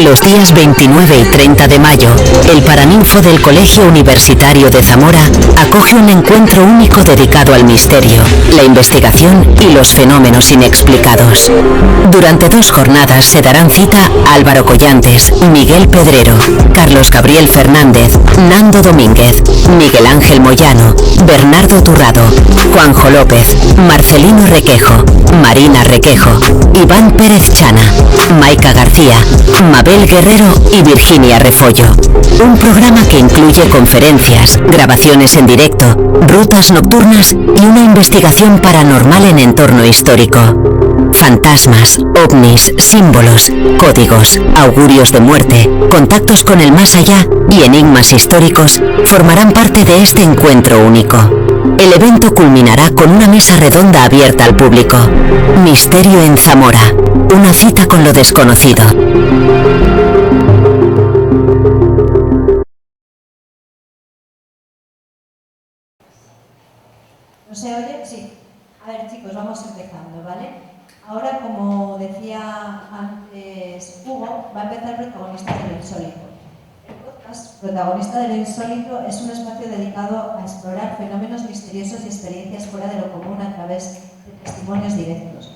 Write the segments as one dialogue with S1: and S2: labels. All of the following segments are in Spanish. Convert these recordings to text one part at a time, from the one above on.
S1: Los días 29 y 30 de mayo, el Paraninfo del Colegio Universitario de Zamora acoge un encuentro único dedicado al misterio, la investigación y los fenómenos inexplicados. Durante 2 jornadas se darán cita Álvaro Collantes, Miguel Pedrero, Carlos Gabriel Fernández, Nando Domínguez, Miguel Ángel Moyano, Bernardo Turrado, Juanjo López, Marcelino Requejo, Marina Requejo, Iván Pérez Chana, Maica García, Mabel Guerrero y Virginia Refollo. Un programa que incluye conferencias, grabaciones en directo, rutas nocturnas y una investigación paranormal en entorno histórico. Fantasmas, ovnis, símbolos, códigos, augurios de muerte, contactos con el más allá y enigmas históricos formarán parte de este encuentro único. El evento culminará con una mesa redonda abierta al público. Misterio en Zamora. Una cita con lo desconocido.
S2: ¿No se oye? Sí. A ver, chicos, vamos empezando, ¿vale? Ahora, como decía antes Hugo, va a empezar Protagonistas de lo Insólito. El podcast Protagonista de lo Insólito es un espacio dedicado a explorar fenómenos misteriosos y experiencias fuera de lo común a través de testimonios directos.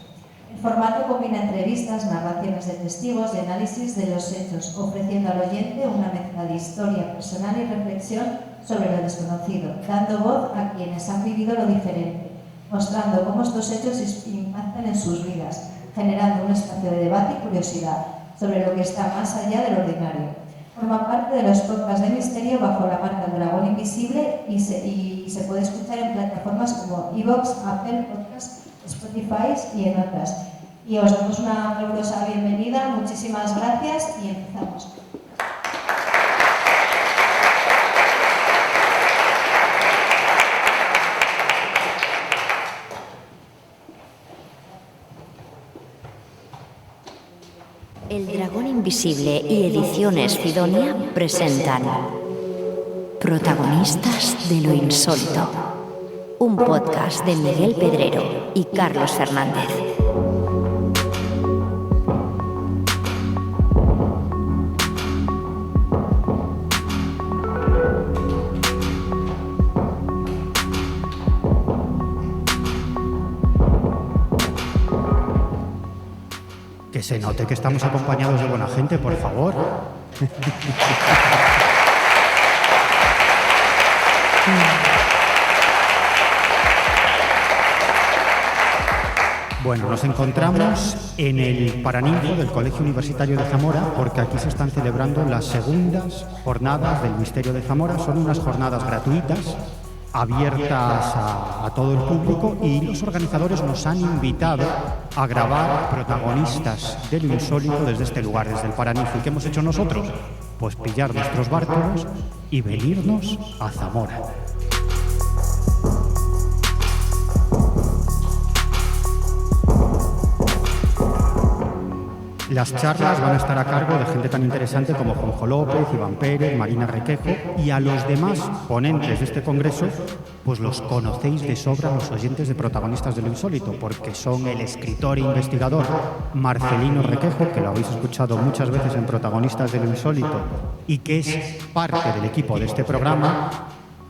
S2: El formato combina entrevistas, narraciones de testigos y análisis de los hechos, ofreciendo al oyente una mezcla de historia personal y reflexión sobre lo desconocido, dando voz a quienes han vivido lo diferente, mostrando cómo estos hechos impactan en sus vidas, generando un espacio de debate y curiosidad sobre lo que está más allá del ordinario. Forma parte de los podcasts de misterio bajo la marca El Dragón Invisible y se puede escuchar en plataformas como iVoox, Apple Podcasts, Spotify y en otras. Y os damos una calurosa bienvenida, muchísimas gracias y empezamos.
S3: El Dragón Invisible y Ediciones Fidonia presentan Protagonistas de lo Insólito, un podcast de Miguel Pedrero y Carlos Fernández.
S4: Que se note que estamos acompañados de buena gente, por favor. Bueno, nos encontramos en el Paraninfo del Colegio Universitario de Zamora porque aquí se están celebrando las segundas jornadas del Misterio de Zamora. Son unas jornadas gratuitas, abiertas a todo el público, y los organizadores nos han invitado a grabar protagonistas de lo insólito desde este lugar, desde el Paraninfo. ¿Y qué hemos hecho nosotros? Pues pillar nuestros barcos y venirnos a Zamora. Las charlas van a estar a cargo de gente tan interesante como Juanjo López, Iván Pérez, Marina Requejo, y a los demás ponentes de este congreso pues los conocéis de sobra los oyentes de Protagonistas de lo Insólito, porque son el escritor e investigador Marcelino Requejo, que lo habéis escuchado muchas veces en Protagonistas de lo Insólito y que es parte del equipo de este programa.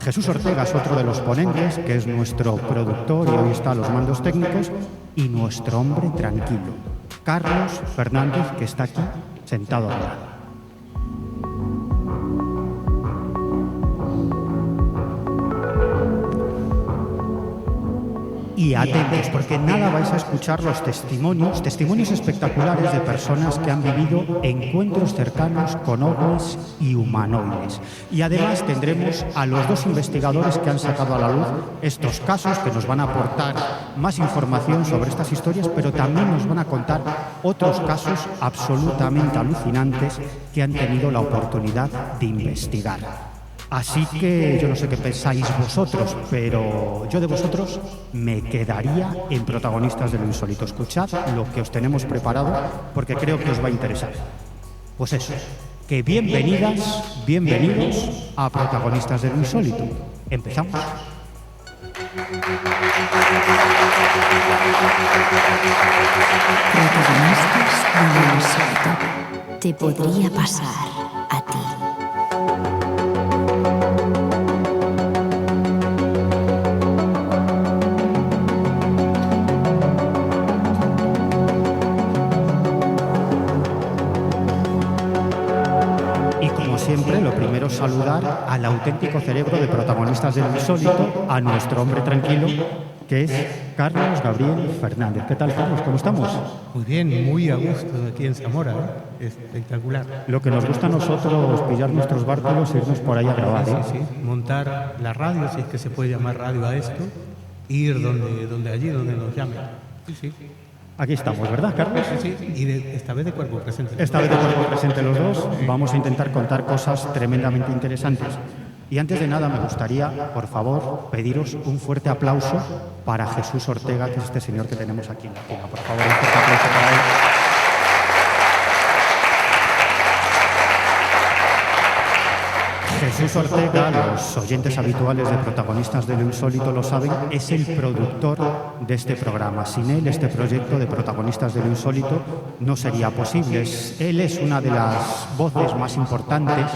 S4: Jesús Ortega es otro de los ponentes, que es nuestro productor y hoy está a los mandos técnicos, y nuestro hombre tranquilo, Carlos Fernández, que está aquí sentado al lado. Y atentos, porque nada vais a escuchar los testimonios espectaculares de personas que han vivido encuentros cercanos con ovnis y humanoides. Y además tendremos a los 2 investigadores que han sacado a la luz estos casos, que nos van a aportar más información sobre estas historias, pero también nos van a contar otros casos absolutamente alucinantes que han tenido la oportunidad de investigar. Así que yo no sé qué pensáis vosotros, pero yo de vosotros me quedaría en Protagonistas de lo Insólito. Escuchad lo que os tenemos preparado porque creo que os va a interesar. Pues eso, que bienvenidas, bienvenidos a Protagonistas de lo Insólito. Empezamos.
S3: Protagonistas de lo Insólito. te podría pasar a ti.
S4: Siempre, lo primero es saludar al auténtico cerebro de protagonistas del insólito, a nuestro hombre tranquilo, que es Carlos Gabriel Fernández. ¿Qué tal, Carlos? ¿Cómo estamos?
S5: Muy bien, muy a gusto aquí en Zamora, ¿eh? Espectacular.
S4: Lo que nos gusta a nosotros, pillar nuestros bártulos e irnos por ahí a grabar.
S5: Sí, montar la radio, si es que se puede llamar radio a esto, ir donde nos llamen. Sí.
S4: Aquí estamos, ¿verdad, Carlos?
S5: Sí. Y esta vez de cuerpo presente.
S4: Esta vez de cuerpo presente los dos. Vamos a intentar contar cosas tremendamente interesantes. Y antes de nada me gustaría, por favor, pediros un fuerte aplauso para Jesús Ortega, que es este señor que tenemos aquí en la esquina. Por favor, un fuerte aplauso para él. Jesús Ortega, los oyentes habituales de Protagonistas de lo Insólito lo saben, es el productor de este programa. Sin él, este proyecto de Protagonistas de lo Insólito no sería posible. Él es una de las voces más importantes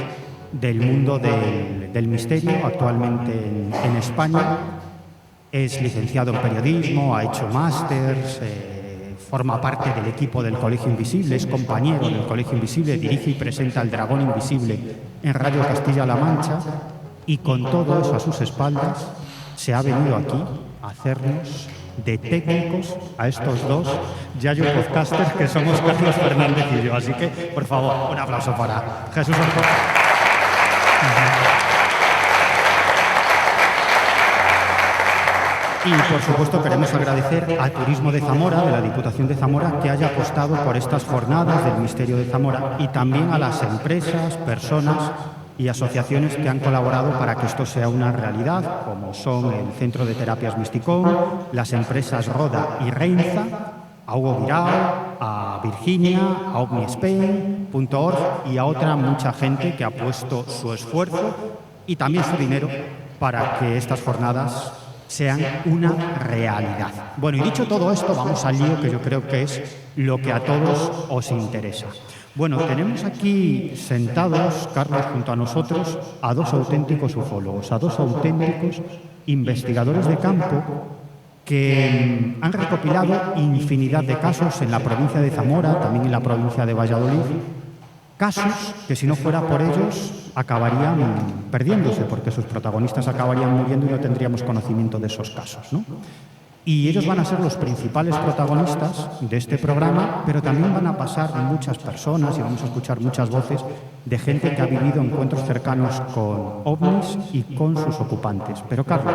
S4: del mundo del misterio actualmente en España. Es licenciado en periodismo, ha hecho másters, forma parte del equipo del Colegio Invisible, es compañero del Colegio Invisible, dirige y presenta El Dragón Invisible en Radio Castilla-La Mancha, y con todo eso a sus espaldas se ha venido aquí a hacernos de técnicos a estos dos yayo podcasters que somos Carlos Fernández y yo. Así que, por favor, un aplauso para Jesús Ortega. Y, por supuesto, queremos agradecer a Turismo de Zamora, de la Diputación de Zamora, que haya apostado por estas jornadas del Misterio de Zamora, y también a las empresas, personas y asociaciones que han colaborado para que esto sea una realidad, como son el Centro de Terapias Misticón, las empresas Roda y Reinza, a Hugo Virao, a Virginia, a OVNISpain.org y a otra mucha gente que ha puesto su esfuerzo y también su dinero para que estas jornadas sean una realidad. Bueno, y dicho todo esto, vamos al lío, que yo creo que es lo que a todos os interesa. Bueno, tenemos aquí sentados, Carlos, junto a nosotros, a dos auténticos ufólogos, a dos auténticos investigadores de campo que han recopilado infinidad de casos en la provincia de Zamora, también en la provincia de Valladolid, casos que, si no fuera por ellos, acabarían perdiéndose, porque sus protagonistas acabarían muriendo y no tendríamos conocimiento de esos casos, ¿no? Y ellos van a ser los principales protagonistas de este programa, pero también van a pasar muchas personas y vamos a escuchar muchas voces de gente que ha vivido encuentros cercanos con ovnis y con sus ocupantes. Pero, Carlos,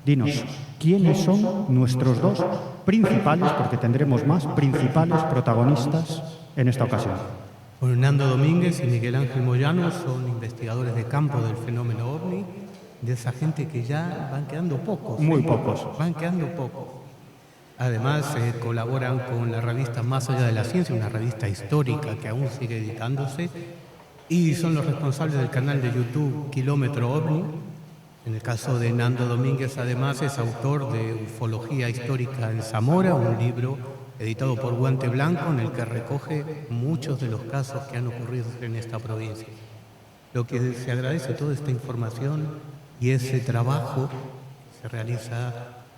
S4: dinos, ¿quiénes son nuestros dos principales, porque tendremos más, principales protagonistas en esta ocasión?
S5: Bueno, Nando Domínguez y Miguel Ángel Moyano son investigadores de campo del fenómeno OVNI, de esa gente que ya van quedando pocos.
S4: Muy pocos.
S5: Van quedando pocos. Además, colaboran con la revista Más Allá de la Ciencia, una revista histórica que aún sigue editándose, y son los responsables del canal de YouTube Kilómetro OVNI. En el caso de Nando Domínguez, además, es autor de Ufología Histórica en Zamora, un libro editado por Guante Blanco, en el que recoge muchos de los casos que han ocurrido en esta provincia. Lo que se agradece toda esta información y ese trabajo que se realiza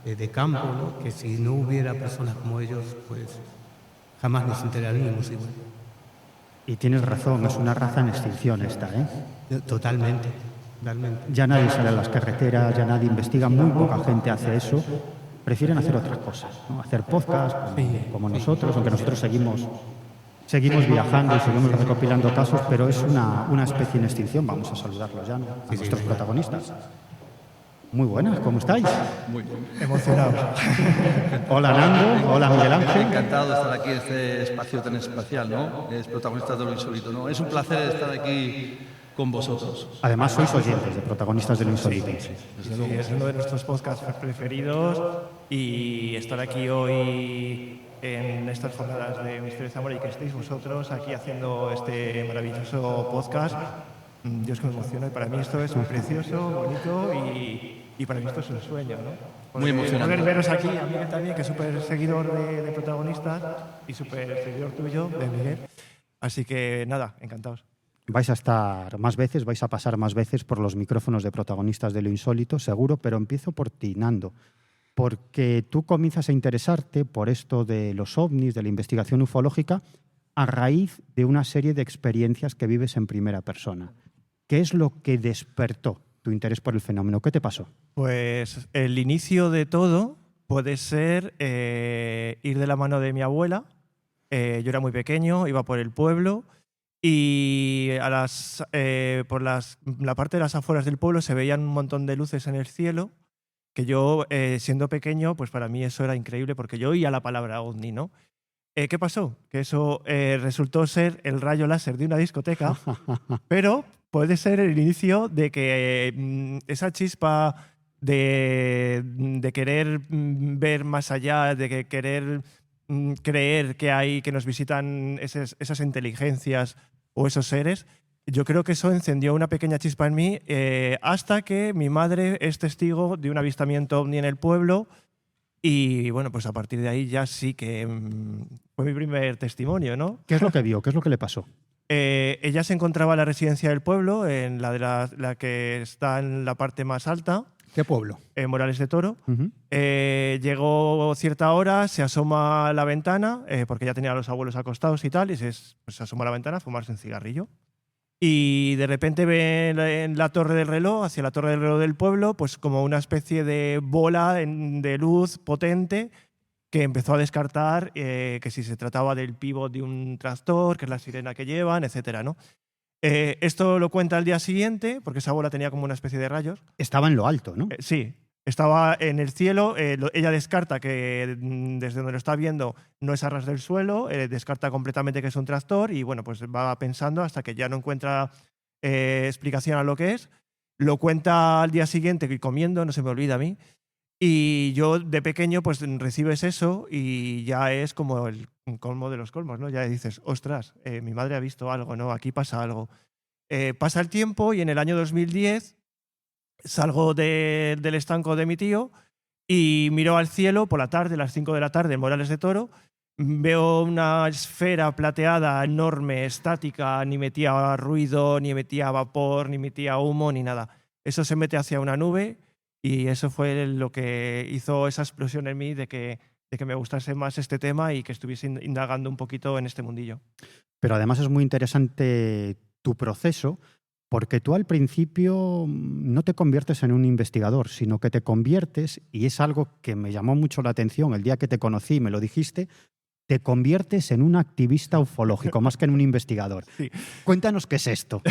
S5: de campo, ¿no? Que si no hubiera personas como ellos, pues jamás nos enteraríamos igual.
S4: Y tienes razón, es una raza en extinción esta, ¿eh?
S5: Totalmente.
S4: Ya nadie sale a las carreteras, ya nadie investiga, muy poca gente hace eso. Prefieren hacer otras cosas, ¿no? Hacer podcast como nosotros, aunque nosotros seguimos viajando y seguimos recopilando casos, pero es una especie en extinción. Vamos a saludarlos ya, ¿no? A nuestros protagonistas. Muy buenas, ¿cómo estáis?
S6: Muy bien.
S5: Emocionados.
S4: Hola Nando, hola Miguel Ángel.
S6: Encantado de estar aquí en este espacio tan especial, ¿no? Es Protagonistas de lo Insólito, ¿no? Es un placer estar aquí con vosotros.
S4: Además, sois oyentes de Protagonistas del Insólito.
S7: Sí, es uno de nuestros podcasts preferidos y estar aquí hoy en estas jornadas de Misterio de Zamora y que estéis vosotros aquí haciendo este maravilloso podcast. Dios, que me emociona, y para mí esto es precioso, bonito y para mí esto es un sueño, ¿no?
S6: Muy emocionante.
S7: Poder veros aquí, a Miguel también, que es súper seguidor de Protagonistas y súper seguidor tuyo, de Miguel. Así que nada, encantados.
S4: Vais a estar más veces, vais a pasar más veces por los micrófonos de Protagonistas de lo Insólito, seguro, pero empiezo por ti, Nando, porque tú comienzas a interesarte por esto de los ovnis, de la investigación ufológica, a raíz de una serie de experiencias que vives en primera persona. ¿Qué es lo que despertó tu interés por el fenómeno? ¿Qué te pasó?
S7: Pues el inicio de todo puede ser ir de la mano de mi abuela. Yo era muy pequeño, iba por el pueblo y por la parte de las afueras del pueblo se veían un montón de luces en el cielo que yo, siendo pequeño, pues para mí eso era increíble porque yo oía la palabra ovni, ¿no? ¿Qué pasó? Que eso resultó ser el rayo láser de una discoteca, pero puede ser el inicio de que esa chispa de querer ver más allá, de querer creer que nos visitan esas inteligencias o esos seres, yo creo que eso encendió una pequeña chispa en mí hasta que mi madre es testigo de un avistamiento ovni en el pueblo y bueno, pues a partir de ahí ya sí que fue mi primer testimonio, ¿no?
S4: ¿Qué es lo que vio? ¿Qué es lo que le pasó?
S7: Ella se encontraba en la residencia del pueblo, en la que está en la parte más alta.
S4: ¿Qué pueblo?
S7: Morales de Toro. Llegó cierta hora, se asoma a la ventana, porque ya tenía a los abuelos acostados y tal, y se asoma a la ventana a fumarse un cigarrillo. Y de repente ve en la torre del reloj, hacia la torre del reloj del pueblo, pues como una especie de bola de luz potente que empezó a descartar que si se trataba del pívot de un tractor, que es la sirena que llevan, etcétera, ¿no? Esto lo cuenta al día siguiente, porque esa bola tenía como una especie de rayos.
S4: Estaba en lo alto, ¿no?
S7: Sí, estaba en el cielo. Ella descarta que desde donde lo está viendo no es a ras del suelo, descarta completamente que es un tractor y bueno, pues va pensando hasta que ya no encuentra explicación a lo que es. Lo cuenta al día siguiente comiendo, no se me olvida a mí. Y yo de pequeño pues recibes eso y ya es como el colmo de los colmos, ¿no? Ya dices, ostras, mi madre ha visto algo, ¿no? Aquí pasa algo. Pasa el tiempo y en el año 2010 salgo del estanco de mi tío y miro al cielo por la tarde, a las 5 de la tarde en Morales de Toro. Veo una esfera plateada enorme, estática, ni metía ruido, ni emitía vapor, ni emitía humo, ni nada. Eso se mete hacia una nube. Y eso fue lo que hizo esa explosión en mí de que me gustase más este tema y que estuviese indagando un poquito en este mundillo.
S4: Pero además es muy interesante tu proceso, porque tú al principio no te conviertes en un investigador, sino que te conviertes, y es algo que me llamó mucho la atención el día que te conocí y me lo dijiste, te conviertes en un activista ufológico más que en un investigador.
S7: Sí.
S4: Cuéntanos qué es esto.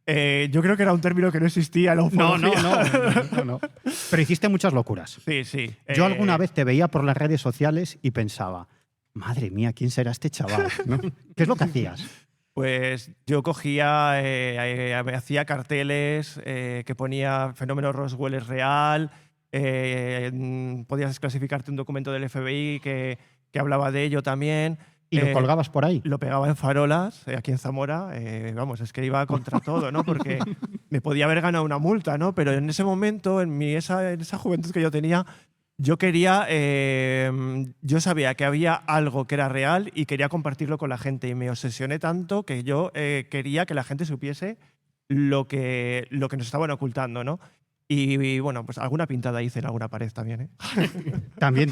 S7: Yo creo que era un término que no existía en la ufología.
S4: No. Pero hiciste muchas locuras.
S7: Sí, sí.
S4: Yo alguna vez te veía por las redes sociales y pensaba, madre mía, ¿quién será este chaval? ¿No? ¿Qué es lo que hacías?
S7: Pues yo cogía, hacía carteles que ponía fenómeno Roswell es real, podías clasificarte un documento del FBI que hablaba de ello también.
S4: ¿Y lo colgabas por ahí?
S7: Lo pegaba en farolas, aquí en Zamora. Vamos, es que iba contra todo, ¿no? Porque me podía haber ganado una multa, ¿no? Pero en ese momento, en esa juventud que yo tenía, yo quería, yo sabía que había algo que era real y quería compartirlo con la gente. Y me obsesioné tanto que yo quería que la gente supiese lo que nos estaban ocultando, ¿no? Y bueno, pues alguna pintada hice en alguna pared también, ¿eh?
S4: También.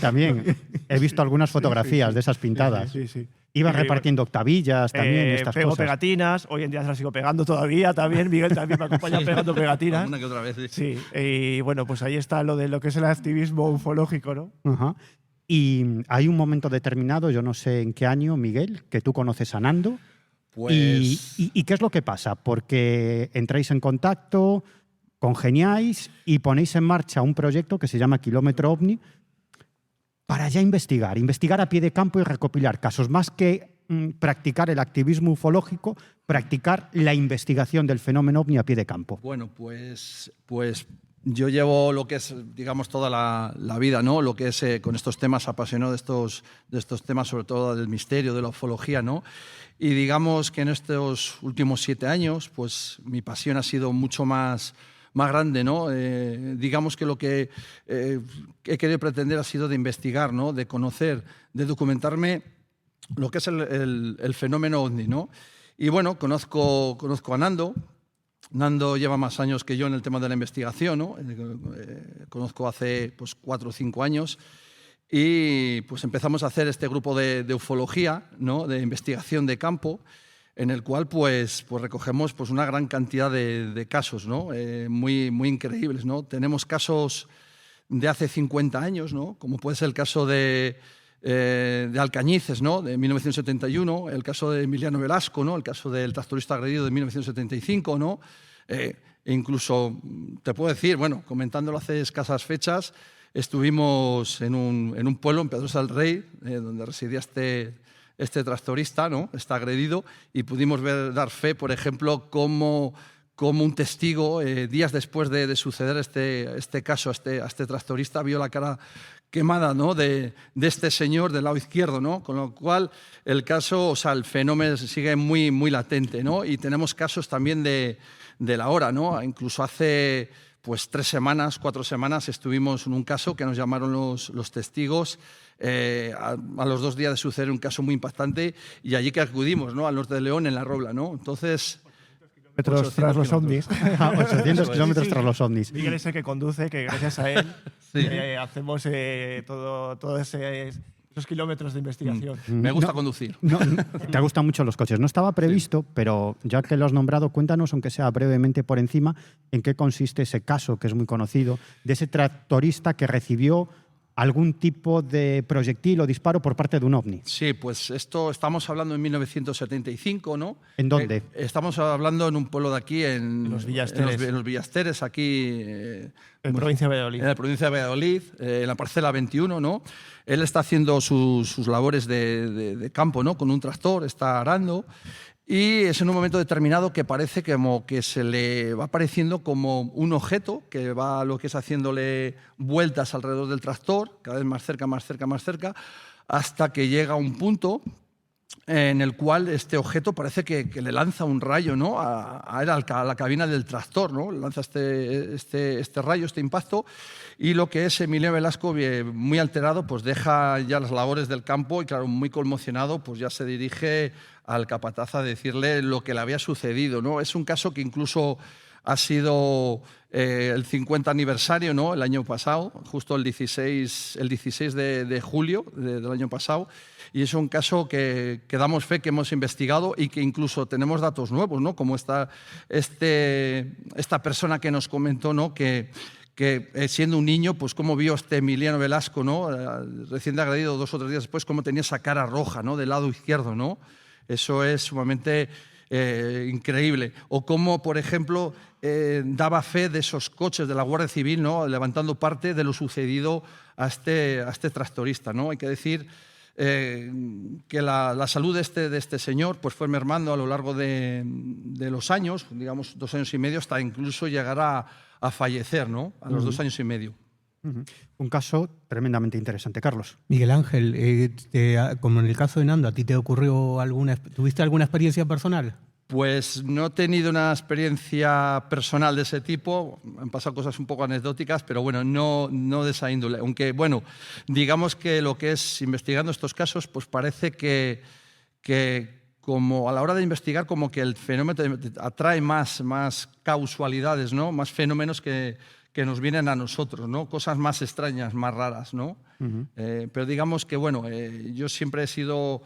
S4: He visto algunas fotografías de esas pintadas.
S7: Sí.
S4: Ibas repartiendo octavillas también, estas
S7: pego
S4: cosas.
S7: Pegatinas, hoy en día se las sigo pegando todavía también. Miguel también me acompaña pegando pegatinas.
S6: Una que otra vez,
S7: Sí, y bueno, pues ahí está lo de lo que es el activismo ufológico, ¿no?
S4: Ajá. Y hay un momento determinado, yo no sé en qué año, Miguel, que tú conoces a Nando.
S6: Pues...
S4: ¿Y qué es lo que pasa? Porque entráis en contacto, congeniáis y ponéis en marcha un proyecto que se llama Kilómetro OVNI para ya investigar a pie de campo y recopilar casos, más que practicar el activismo ufológico, practicar la investigación del fenómeno OVNI a pie de campo.
S6: Bueno, pues yo llevo lo que es, digamos, toda la vida, ¿no? Lo que es con estos temas, apasionado de estos temas, sobre todo del misterio, de la ufología, ¿no? Y digamos que en estos últimos 7 años, pues mi pasión ha sido mucho más grande, ¿no? Digamos que lo que he querido pretender ha sido de investigar, ¿no? De conocer, de documentarme lo que es el fenómeno OVNI, ¿no? Y bueno, conozco a Nando. Nando lleva más años que yo en el tema de la investigación, ¿no? Conozco hace pues, 4 o 5 años y pues empezamos a hacer este grupo de ufología, ¿no? De investigación de campo, en el cual pues recogemos pues, una gran cantidad de casos, ¿no? Muy increíbles, ¿no? Tenemos casos de hace 50 años, ¿no? Como puede ser el caso de Alcañices, ¿no? De 1971, el caso de Emiliano Velasco, ¿no? El caso del tractorista agredido de 1975, ¿no? Incluso, te puedo decir, bueno, comentándolo hace escasas fechas, estuvimos en un pueblo, en Pedrosa del Rey, donde residía este tractorista, ¿no? Está agredido, y pudimos dar fe, por ejemplo, cómo un testigo, días después de suceder este caso a este tractorista, vio la cara quemada, ¿no? de este señor del lado izquierdo, ¿no? Con lo cual el caso, o sea, el fenómeno sigue muy latente, ¿no? Y tenemos casos también de la hora, ¿no? Incluso hace pues 3 semanas, 4 semanas estuvimos en un caso que nos llamaron los testigos a los 2 días de suceder un caso muy impactante, y allí que acudimos, ¿no? Al norte de León, en La Robla, ¿no? Entonces,
S7: tras los ovnis.
S4: 800 kilómetros tras los ovnis.
S7: Miguel es el que conduce, que gracias a él
S6: Sí.
S7: hacemos todos esos kilómetros de investigación.
S6: me gusta conducir.
S4: No, te gustan mucho los coches. No estaba previsto, pero ya que lo has nombrado, cuéntanos, aunque sea brevemente por encima, en qué consiste ese caso, que es muy conocido, de ese tractorista que recibió algún tipo de proyectil o disparo por parte de un ovni.
S6: Sí, pues esto estamos hablando en 1975, ¿no?
S4: ¿En dónde?
S6: Estamos hablando en un pueblo de aquí, en
S7: Los Villasteres.
S6: En los Villasteres, aquí
S7: En provincia de Valladolid.
S6: en la provincia de Valladolid, en la parcela 21, ¿no? Él está haciendo sus labores de campo, ¿no? Con un tractor, está arando, y es en un momento determinado que parece como que se le va apareciendo como un objeto que va lo que es haciéndole vueltas alrededor del tractor, cada vez más cerca, más cerca, más cerca, hasta que llega a un punto en el cual este objeto parece que le lanza un rayo, ¿no? a la cabina del tractor, ¿no? Le lanza este rayo, este impacto, y lo que es Emilio Velasco, muy alterado, pues deja ya las labores del campo y, claro, muy conmocionado, pues ya se dirige al capataz a decirle lo que le había sucedido, ¿no? Es un caso que incluso ha sido el 50 aniversario, ¿no? El año pasado, justo el 16 de julio del año pasado, y es un caso que damos fe, que hemos investigado y que incluso tenemos datos nuevos, ¿no? Como esta persona que nos comentó, ¿no? que siendo un niño, pues cómo vio Emiliano Velasco, ¿no? Recién agredido 2 o 3 días después, cómo tenía esa cara roja, ¿no? Del lado izquierdo, ¿no? Eso es sumamente increíble. O cómo, por ejemplo, daba fe de esos coches de la Guardia Civil, ¿no? Levantando parte de lo sucedido a este tractorista, ¿no? Hay que decir que la salud de este señor pues fue mermando a lo largo de los años, digamos 2 años y medio, hasta incluso llegar a fallecer, ¿no? A los 2 años y medio.
S4: Un caso tremendamente interesante. Carlos.
S5: Miguel Ángel, como en el caso de Nando, ¿a ti te ocurrió tuviste alguna experiencia personal?
S6: Pues no he tenido una experiencia personal de ese tipo, han pasado cosas un poco anecdóticas, pero bueno, no de esa índole. Aunque, bueno, digamos que lo que es investigando estos casos, pues parece que como a la hora de investigar, como que el fenómeno atrae más causalidades, ¿no? Más fenómenos que nos vienen a nosotros, ¿no? Cosas más extrañas, más raras, ¿no? Pero digamos que, bueno, yo siempre he sido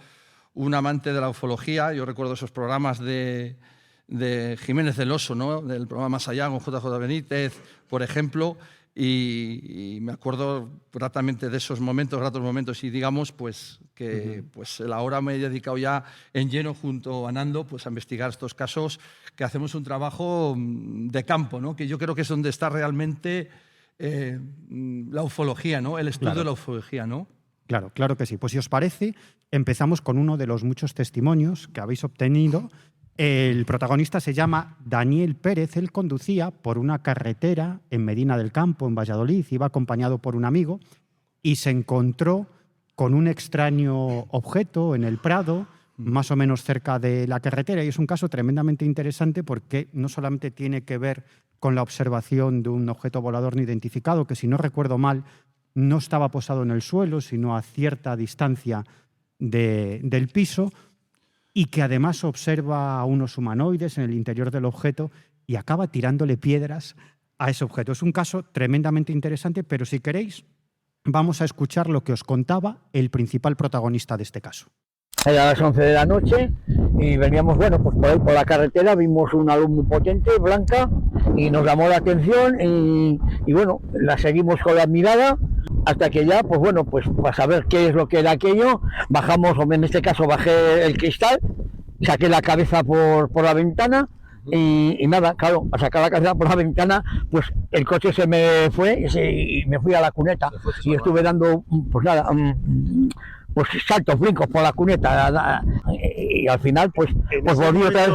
S6: un amante de la ufología. Yo recuerdo esos programas de Jiménez del Oso, ¿no? Del programa Más Allá con JJ Benítez, por ejemplo, y me acuerdo gratamente de esos momentos, gratos momentos, y digamos pues que pues ahora me he dedicado ya en lleno junto a Nando pues a investigar estos casos, que hacemos un trabajo de campo, ¿no? Que yo creo que es donde está realmente la ufología, ¿no? El estudio de la ufología, ¿no?
S4: Claro, claro que sí. Pues si os parece, empezamos con uno de los muchos testimonios que habéis obtenido. El protagonista se llama Daniel Pérez. Él conducía por una carretera en Medina del Campo, en Valladolid, iba acompañado por un amigo y se encontró con un extraño objeto en el Prado, más o menos cerca de la carretera, y es un caso tremendamente interesante porque no solamente tiene que ver con la observación de un objeto volador no identificado, que si no recuerdo mal, no estaba posado en el suelo, sino a cierta distancia del piso y que además observa a unos humanoides en el interior del objeto y acaba tirándole piedras a ese objeto. Es un caso tremendamente interesante, pero si queréis, vamos a escuchar lo que os contaba el principal protagonista de este caso.
S8: Era las 11 de la noche y veníamos, bueno, pues por ahí por la carretera, vimos una luz muy potente, blanca, y nos llamó la atención y bueno, la seguimos con la mirada hasta que ya, pues bueno, pues para saber qué es lo que era aquello, bajamos, o en este caso bajé el cristal, saqué la cabeza por la ventana y nada, claro, a sacar la cabeza por la ventana, pues el coche se me fue y me fui a la cuneta y estuve dando, pues nada, pues saltos, brincos por la cuneta y al final pues volví otra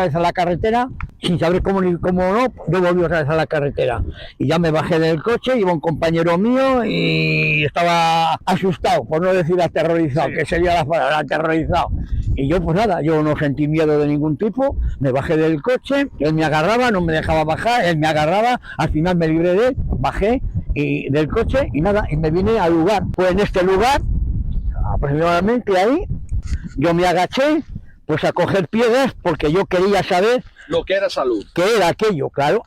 S8: vez a la carretera sin saber cómo no, yo volví otra vez a la carretera y ya me bajé del coche, iba un compañero mío y estaba asustado, por no decir aterrorizado, sí, que sería la palabra, aterrorizado. Y yo pues nada, yo no sentí miedo de ningún tipo, me bajé del coche, él me agarraba, no me dejaba bajar, él me agarraba, al final me libré de él, bajé del coche y nada, y me vine al lugar. Pues en este lugar, aproximadamente ahí, yo me agaché pues a coger piedras porque yo quería saber
S6: lo que era esa luz.
S8: ¿Qué era aquello? Claro.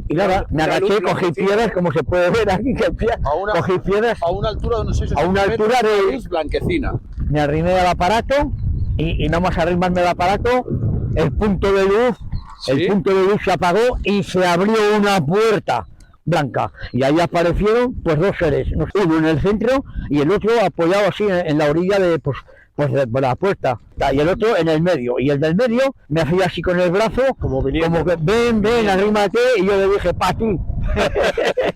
S8: Y nada, me agaché, cogí piedras, como se puede ver aquí, cogí piedras
S6: a una altura de unos 6
S8: a una altura de
S6: luz blanquecina.
S8: Me arrimé al aparato y nada más arrimarme al aparato, el punto de luz, ¿sí? El punto de luz se apagó y se abrió una puerta blanca y ahí aparecieron pues dos seres, uno en el centro y el otro apoyado así en la orilla de la puerta y el otro en el medio, y el del medio me hacía así con el brazo como que ven, arrímate, y yo le dije pa' ti.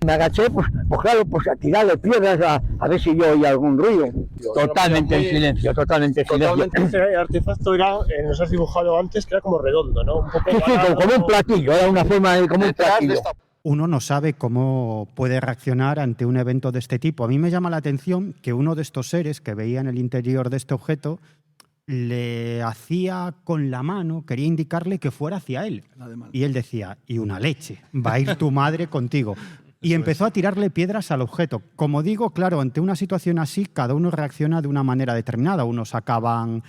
S8: Me agaché pues claro, pues a tirarle piedras a ver si yo oía algún ruido. Totalmente en silencio.
S7: Este artefacto era, nos has dibujado antes, que era como redondo, ¿no? Un poco
S8: sí, como un platillo, era una forma de como un platillo.
S4: Uno no sabe cómo puede reaccionar ante un evento de este tipo. A mí me llama la atención que uno de estos seres que veía en el interior de este objeto le hacía con la mano, quería indicarle que fuera hacia él. Y él decía, y una leche, va a ir tu madre contigo. Y empezó a tirarle piedras al objeto. Como digo, claro, ante una situación así, cada uno reacciona de una manera determinada. Unos acaban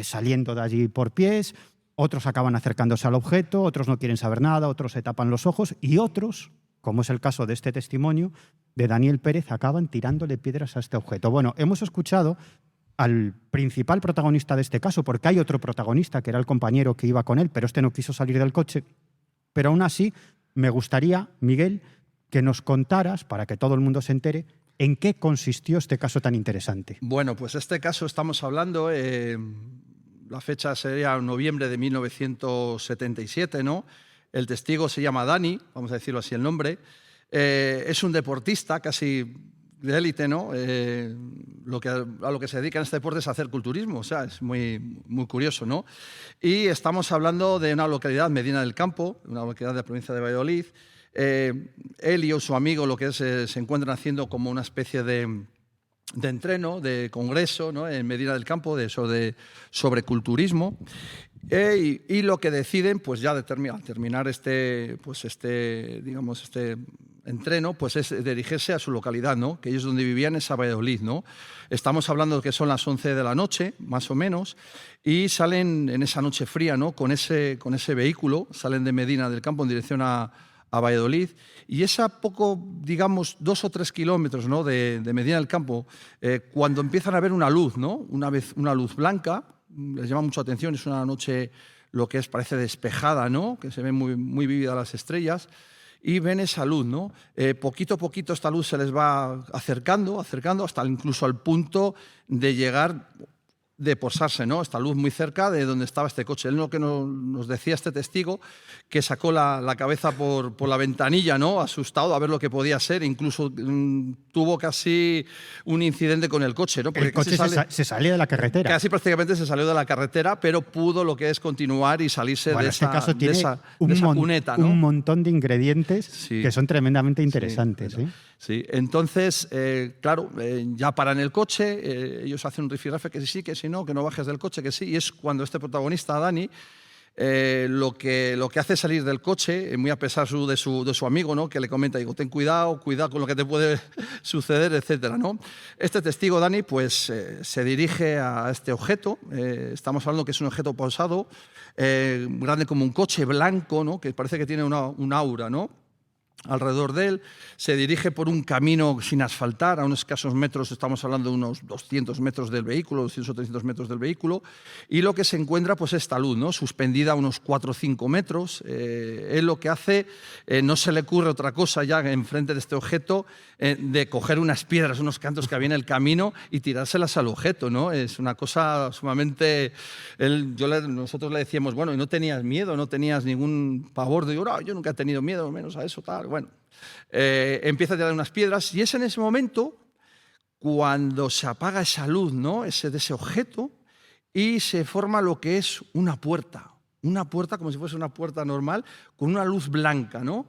S4: saliendo de allí por pies, otros acaban acercándose al objeto, otros no quieren saber nada, otros se tapan los ojos y otros, como es el caso de este testimonio de Daniel Pérez, acaban tirándole piedras a este objeto. Bueno, hemos escuchado al principal protagonista de este caso, porque hay otro protagonista que era el compañero que iba con él, pero este no quiso salir del coche. Pero aún así, me gustaría, Miguel, que nos contaras, para que todo el mundo se entere, en qué consistió este caso tan interesante.
S6: Bueno, pues este caso estamos hablando... La fecha sería noviembre de 1977, ¿no? El testigo se llama Dani, vamos a decirlo así el nombre. Es un deportista casi de élite, ¿no? A lo que se dedica en este deporte es hacer culturismo, o sea, es muy, muy curioso, ¿no? Y estamos hablando de una localidad, Medina del Campo, una localidad de la provincia de Valladolid. Él y su amigo lo que es, se encuentran haciendo como una especie de entreno, de congreso, ¿no? En Medina del Campo sobre culturismo y lo que deciden pues ya al terminar este entreno pues es dirigirse a su localidad, ¿no? Que ellos donde vivían es a Valladolid, ¿no? Estamos hablando de que son las 11 de la noche más o menos y salen en esa noche fría, ¿no? Con ese vehículo, salen de Medina del Campo en dirección a Valladolid, y es a poco, digamos, 2 o 3 kilómetros, ¿no? de Medina del Campo, cuando empiezan a ver una luz, ¿no? Una luz blanca, les llama mucho la atención, es una noche lo que parece despejada, ¿no? Que se ven muy, muy vívidas las estrellas, y ven esa luz, ¿no? Poquito a poquito esta luz se les va acercando, hasta incluso al punto de llegar... de posarse, ¿no? Esta luz muy cerca de donde estaba este coche. Él lo que nos decía este testigo, que sacó la cabeza por la ventanilla, ¿no? Asustado a ver lo que podía ser, incluso tuvo casi un incidente con el coche, ¿no? Porque
S4: el coche se salía de la carretera.
S6: Casi prácticamente se salió de la carretera, pero pudo lo que es continuar y salirse de esa cuneta, ¿no?
S4: Un montón de ingredientes que son tremendamente interesantes.
S6: Sí, entonces, claro, ya paran el coche, ellos hacen un rifirrafe que sí, que si no, que no bajes del coche, que sí, y es cuando este protagonista, Dani, lo que hace salir del coche, muy a pesar de su amigo, ¿no? Que le comenta, digo, ten cuidado con lo que te puede suceder, etcétera, ¿no? Este testigo, Dani, pues se dirige a este objeto. Estamos hablando que es un objeto posado, grande como un coche, blanco, ¿no? Que parece que tiene un aura, ¿no? Alrededor de él, se dirige por un camino sin asfaltar, a unos escasos metros, estamos hablando de unos 200 metros del vehículo, 200 o 300 metros del vehículo, y lo que se encuentra pues esta luz, ¿no? Suspendida a unos 4 o 5 metros. Él lo que hace, no se le ocurre otra cosa ya enfrente de este objeto, de coger unas piedras, unos cantos que había en el camino y tirárselas al objeto, ¿no? Es una cosa sumamente... Nosotros le decíamos, bueno, ¿y no tenías miedo? ¿No tenías ningún pavor? Digo, no, yo nunca he tenido miedo, menos a eso, tal. Bueno, empieza a tirar unas piedras y es en ese momento cuando se apaga esa luz, ¿no? de ese objeto, y se forma lo que es una puerta como si fuese una puerta normal, con una luz blanca, ¿no?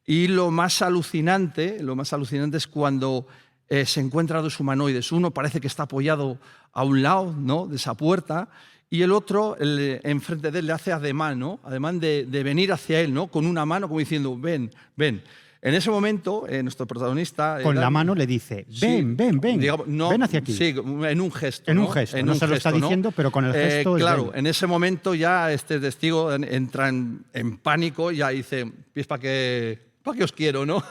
S6: Y lo más alucinante es cuando se encuentran dos humanoides. Uno parece que está apoyado a un lado, ¿no? de esa puerta, y el otro, enfrente de él, le hace ademán, ¿no? Ademán de venir hacia él, ¿no? Con una mano, como diciendo, ven, ven. En ese momento, nuestro protagonista...
S4: Con la mano le dice, ven, ven, ven,
S6: digamos, no,
S4: ven hacia aquí.
S6: Sí, en un gesto.
S4: En un gesto, no se lo está diciendo, pero con el gesto...
S6: Claro, en ese momento ya este testigo entra en pánico y ya dice, pues ¿para qué os quiero, no?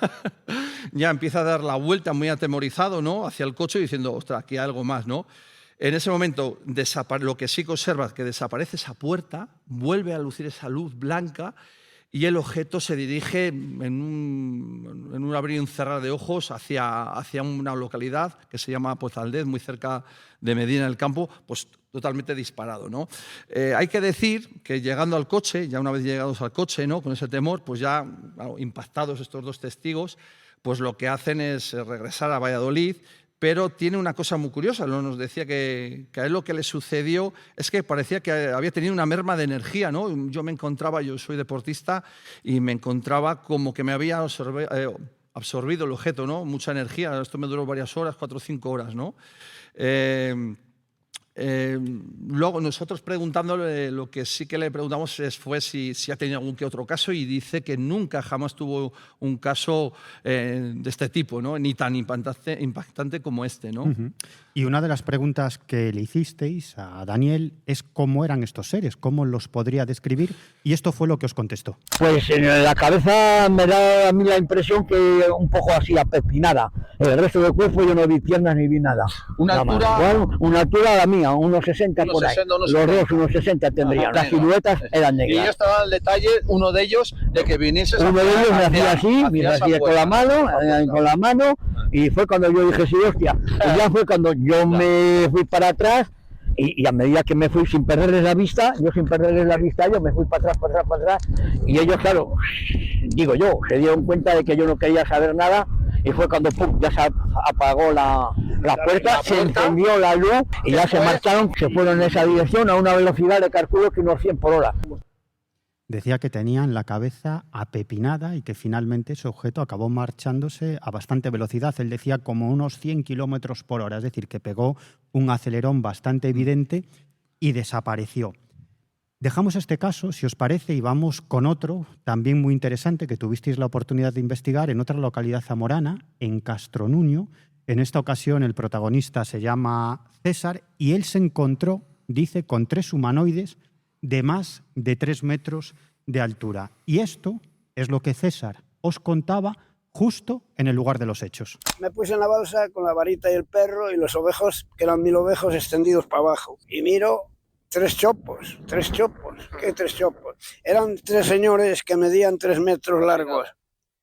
S6: Ya empieza a dar la vuelta muy atemorizado, ¿no? Hacia el coche diciendo, ostras, aquí hay algo más, ¿no? En ese momento, lo que sí que observas, que desaparece esa puerta, vuelve a lucir esa luz blanca y el objeto se dirige en un abrir y un cerrar de ojos hacia una localidad que se llama Pozaldez, muy cerca de Medina del Campo, pues totalmente disparado, ¿no? Hay que decir que llegando al coche, ya una vez llegados al coche, ¿no? Con ese temor, pues ya impactados estos dos testigos, pues lo que hacen es regresar a Valladolid. Pero tiene una cosa muy curiosa, nos decía que a él lo que le sucedió es que parecía que había tenido una merma de energía, ¿no? Yo soy deportista y me encontraba como que me había absorbido el objeto, ¿no? Mucha energía, esto me duró varias horas, 4 o 5 horas, ¿no? Luego nosotros preguntándole, lo que sí que le preguntamos fue si ha tenido algún que otro caso, y dice que nunca jamás tuvo un caso de este tipo, ¿no? Ni tan impactante como este, ¿no?
S4: Uh-huh. Y una de las preguntas que le hicisteis a Daniel es cómo eran estos seres, cómo los podría describir, y esto fue lo que os contestó.
S8: Pues en la cabeza me da a mí la impresión que un poco así apepinada. El resto del cuerpo yo no vi piernas ni vi nada.
S6: Una altura...
S8: Bueno, una altura la mía, unos 60 por ahí. Los dos unos 60 tendrían. Las siluetas eran negras.
S6: Y yo estaba al detalle, uno de ellos, de que viniese...
S8: Uno de ellos me hacía así con la mano, y fue cuando yo dije, sí, hostia. Y ya fue cuando yo me fui para atrás, y a medida que me fui sin perderles la vista, yo me fui para atrás, y ellos, claro, se dieron cuenta de que yo no quería saber nada, y fue cuando pum, ya se apagó la puerta, se encendió la luz, y ya se marcharon, se fueron en esa dirección a una velocidad de calculo que unos 100 por hora.
S4: Decía que tenían la cabeza apepinada y que finalmente ese objeto acabó marchándose a bastante velocidad. Él decía como unos 100 kilómetros por hora, es decir, que pegó un acelerón bastante evidente y desapareció. Dejamos este caso, si os parece, y vamos con otro también muy interesante que tuvisteis la oportunidad de investigar en otra localidad zamorana, en Castronuño. En esta ocasión el protagonista se llama César y él se encontró, dice, con 3 humanoides de más de 3 metros de altura. Y esto es lo que César os contaba justo en el lugar de los hechos.
S9: Me puse en la balsa con la varita y el perro y los ovejos, que eran 1000 ovejos extendidos para abajo. Y miro 3 chopos. ¿Qué 3 chopos? Eran 3 señores que medían 3 metros largos.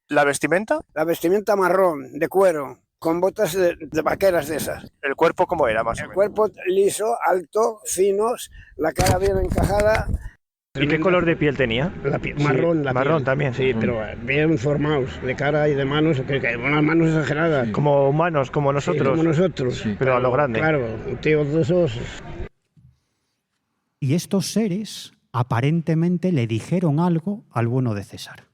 S7: ¿La vestimenta?
S9: La vestimenta marrón, de cuero, con botas de vaqueras de esas.
S7: ¿El cuerpo cómo era, más o menos?
S9: El cuerpo liso, alto, finos, la cara bien encajada.
S7: ¿Y qué color de piel tenía?
S9: La piel, marrón,
S7: sí, marrón también.
S9: Sí, pero bien formados, de cara y de manos, que unas manos exageradas.
S7: Sí. Como humanos, como nosotros.
S9: Sí, como nosotros. Sí.
S7: Pero a lo grande.
S9: Claro, tíos de esos.
S4: Y estos seres aparentemente le dijeron algo al bueno de César.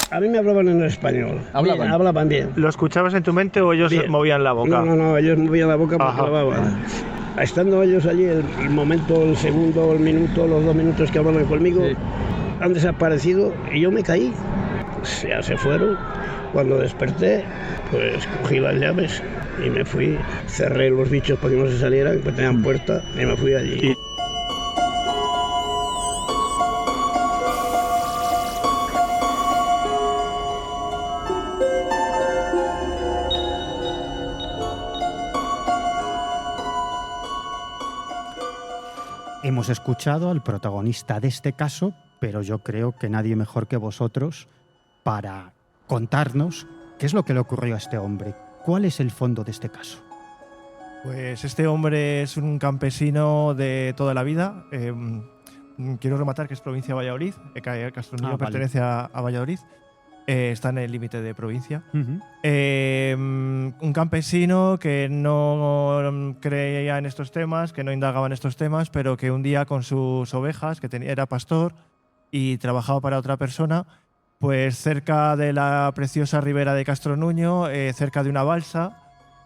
S9: A mí me hablaban en español. Hablaban bien.
S7: ¿Lo escuchabas en tu mente o ellos movían la boca?
S9: No, ellos movían la boca porque hablaban. estando ellos allí, el momento, el segundo, el minuto, los 2 minutos que hablaban conmigo, han desaparecido y yo me caí. Ya se fueron. Cuando desperté, pues cogí las llaves y me fui. Cerré los bichos para que no se salieran, que tenían puerta, y me fui allí.
S4: Hemos escuchado al protagonista de este caso, pero yo creo que nadie mejor que vosotros para contarnos qué es lo que le ocurrió a este hombre. ¿Cuál es el fondo de este caso?
S7: Pues este hombre es un campesino de toda la vida. Quiero rematar que es provincia de Valladolid. Castronillo pertenece a Valladolid. Está en el límite de provincia. Un campesino que no creía en estos temas, que no indagaba en estos temas, pero que un día con sus ovejas, era pastor y trabajaba para otra persona, pues cerca de la preciosa ribera de Castronuño, cerca de una balsa,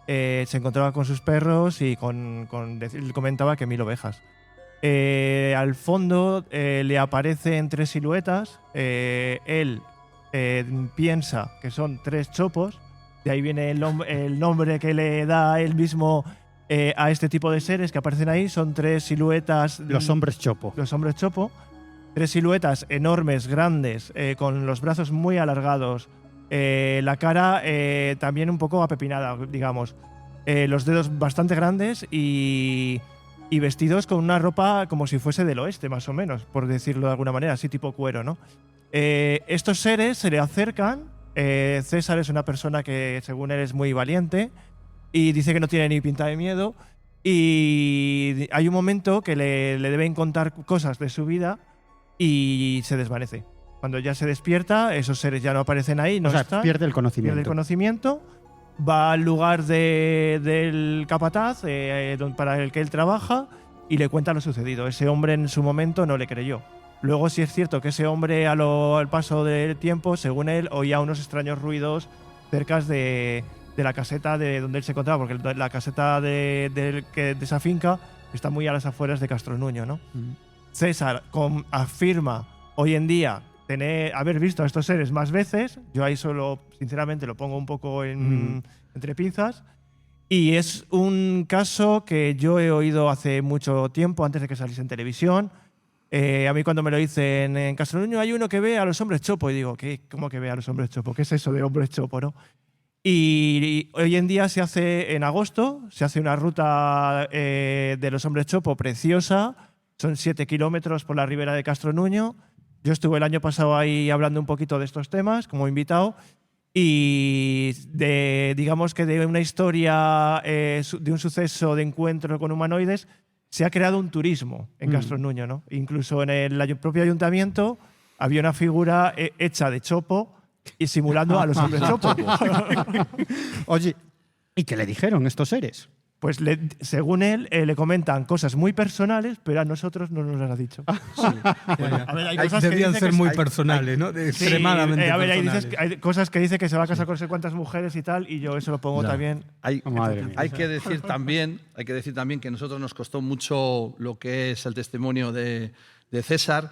S7: se encontraba con sus perros y él comentaba que 1000 ovejas. Al fondo le aparecen 3 siluetas. Él piensa que son 3 chopos, de ahí viene el nombre que le da él mismo a este tipo de seres que aparecen ahí. Son 3 siluetas.
S4: Los hombres chopo.
S7: Los hombres chopo. 3 siluetas enormes, grandes, con los brazos muy alargados, la cara también un poco apepinada, digamos, los dedos bastante grandes y vestidos con una ropa como si fuese del oeste, más o menos, por decirlo de alguna manera, así tipo cuero, ¿no? Estos seres se le acercan. César es una persona que, según él, es muy valiente y dice que no tiene ni pinta de miedo, y hay un momento que le deben contar cosas de su vida y se desvanece. Cuando ya se despierta, esos seres ya no aparecen ahí, están,
S4: pierde el conocimiento.
S7: Pierde el conocimiento, va al lugar del capataz para el que él trabaja y le cuenta lo sucedido. Ese hombre en su momento no le creyó. Luego sí es cierto que ese hombre al paso del tiempo, según él, oía unos extraños ruidos cerca de la caseta de donde él se encontraba, porque la caseta de esa finca está muy a las afueras de Castronuño, ¿no? César afirma hoy en día haber visto a estos seres más veces. Yo ahí solo, sinceramente, lo pongo un poco entre pinzas. Y es un caso que yo he oído hace mucho tiempo, antes de que saliese en televisión. A mí, cuando me lo dicen en Castronuño, hay uno que ve a los hombres chopo. Y digo, ¿cómo que ve a los hombres chopo? ¿Qué es eso de hombres chopo, no? Y hoy en día en agosto, se hace una ruta de los hombres chopo preciosa. Son 7 kilómetros por la ribera de Castronuño. Yo estuve el año pasado ahí hablando un poquito de estos temas como invitado, y digamos que de una historia, de un suceso de encuentro con humanoides, se ha creado un turismo en Castronuño, ¿no? Incluso en el propio ayuntamiento había una figura hecha de chopo y simulando a los hombres chopo.
S4: Oye, ¿y qué le dijeron estos seres?
S7: Pues según él, le comentan cosas muy personales, pero a nosotros no nos las ha dicho.
S5: Sí. A ver, hay cosas debían ser muy personales, ¿no? Extremadamente personales.
S7: Hay cosas que dice que se va a casar con no sé cuántas mujeres y tal, y yo eso lo pongo también.
S6: Hay que decir también que a nosotros nos costó mucho lo que es el testimonio de César,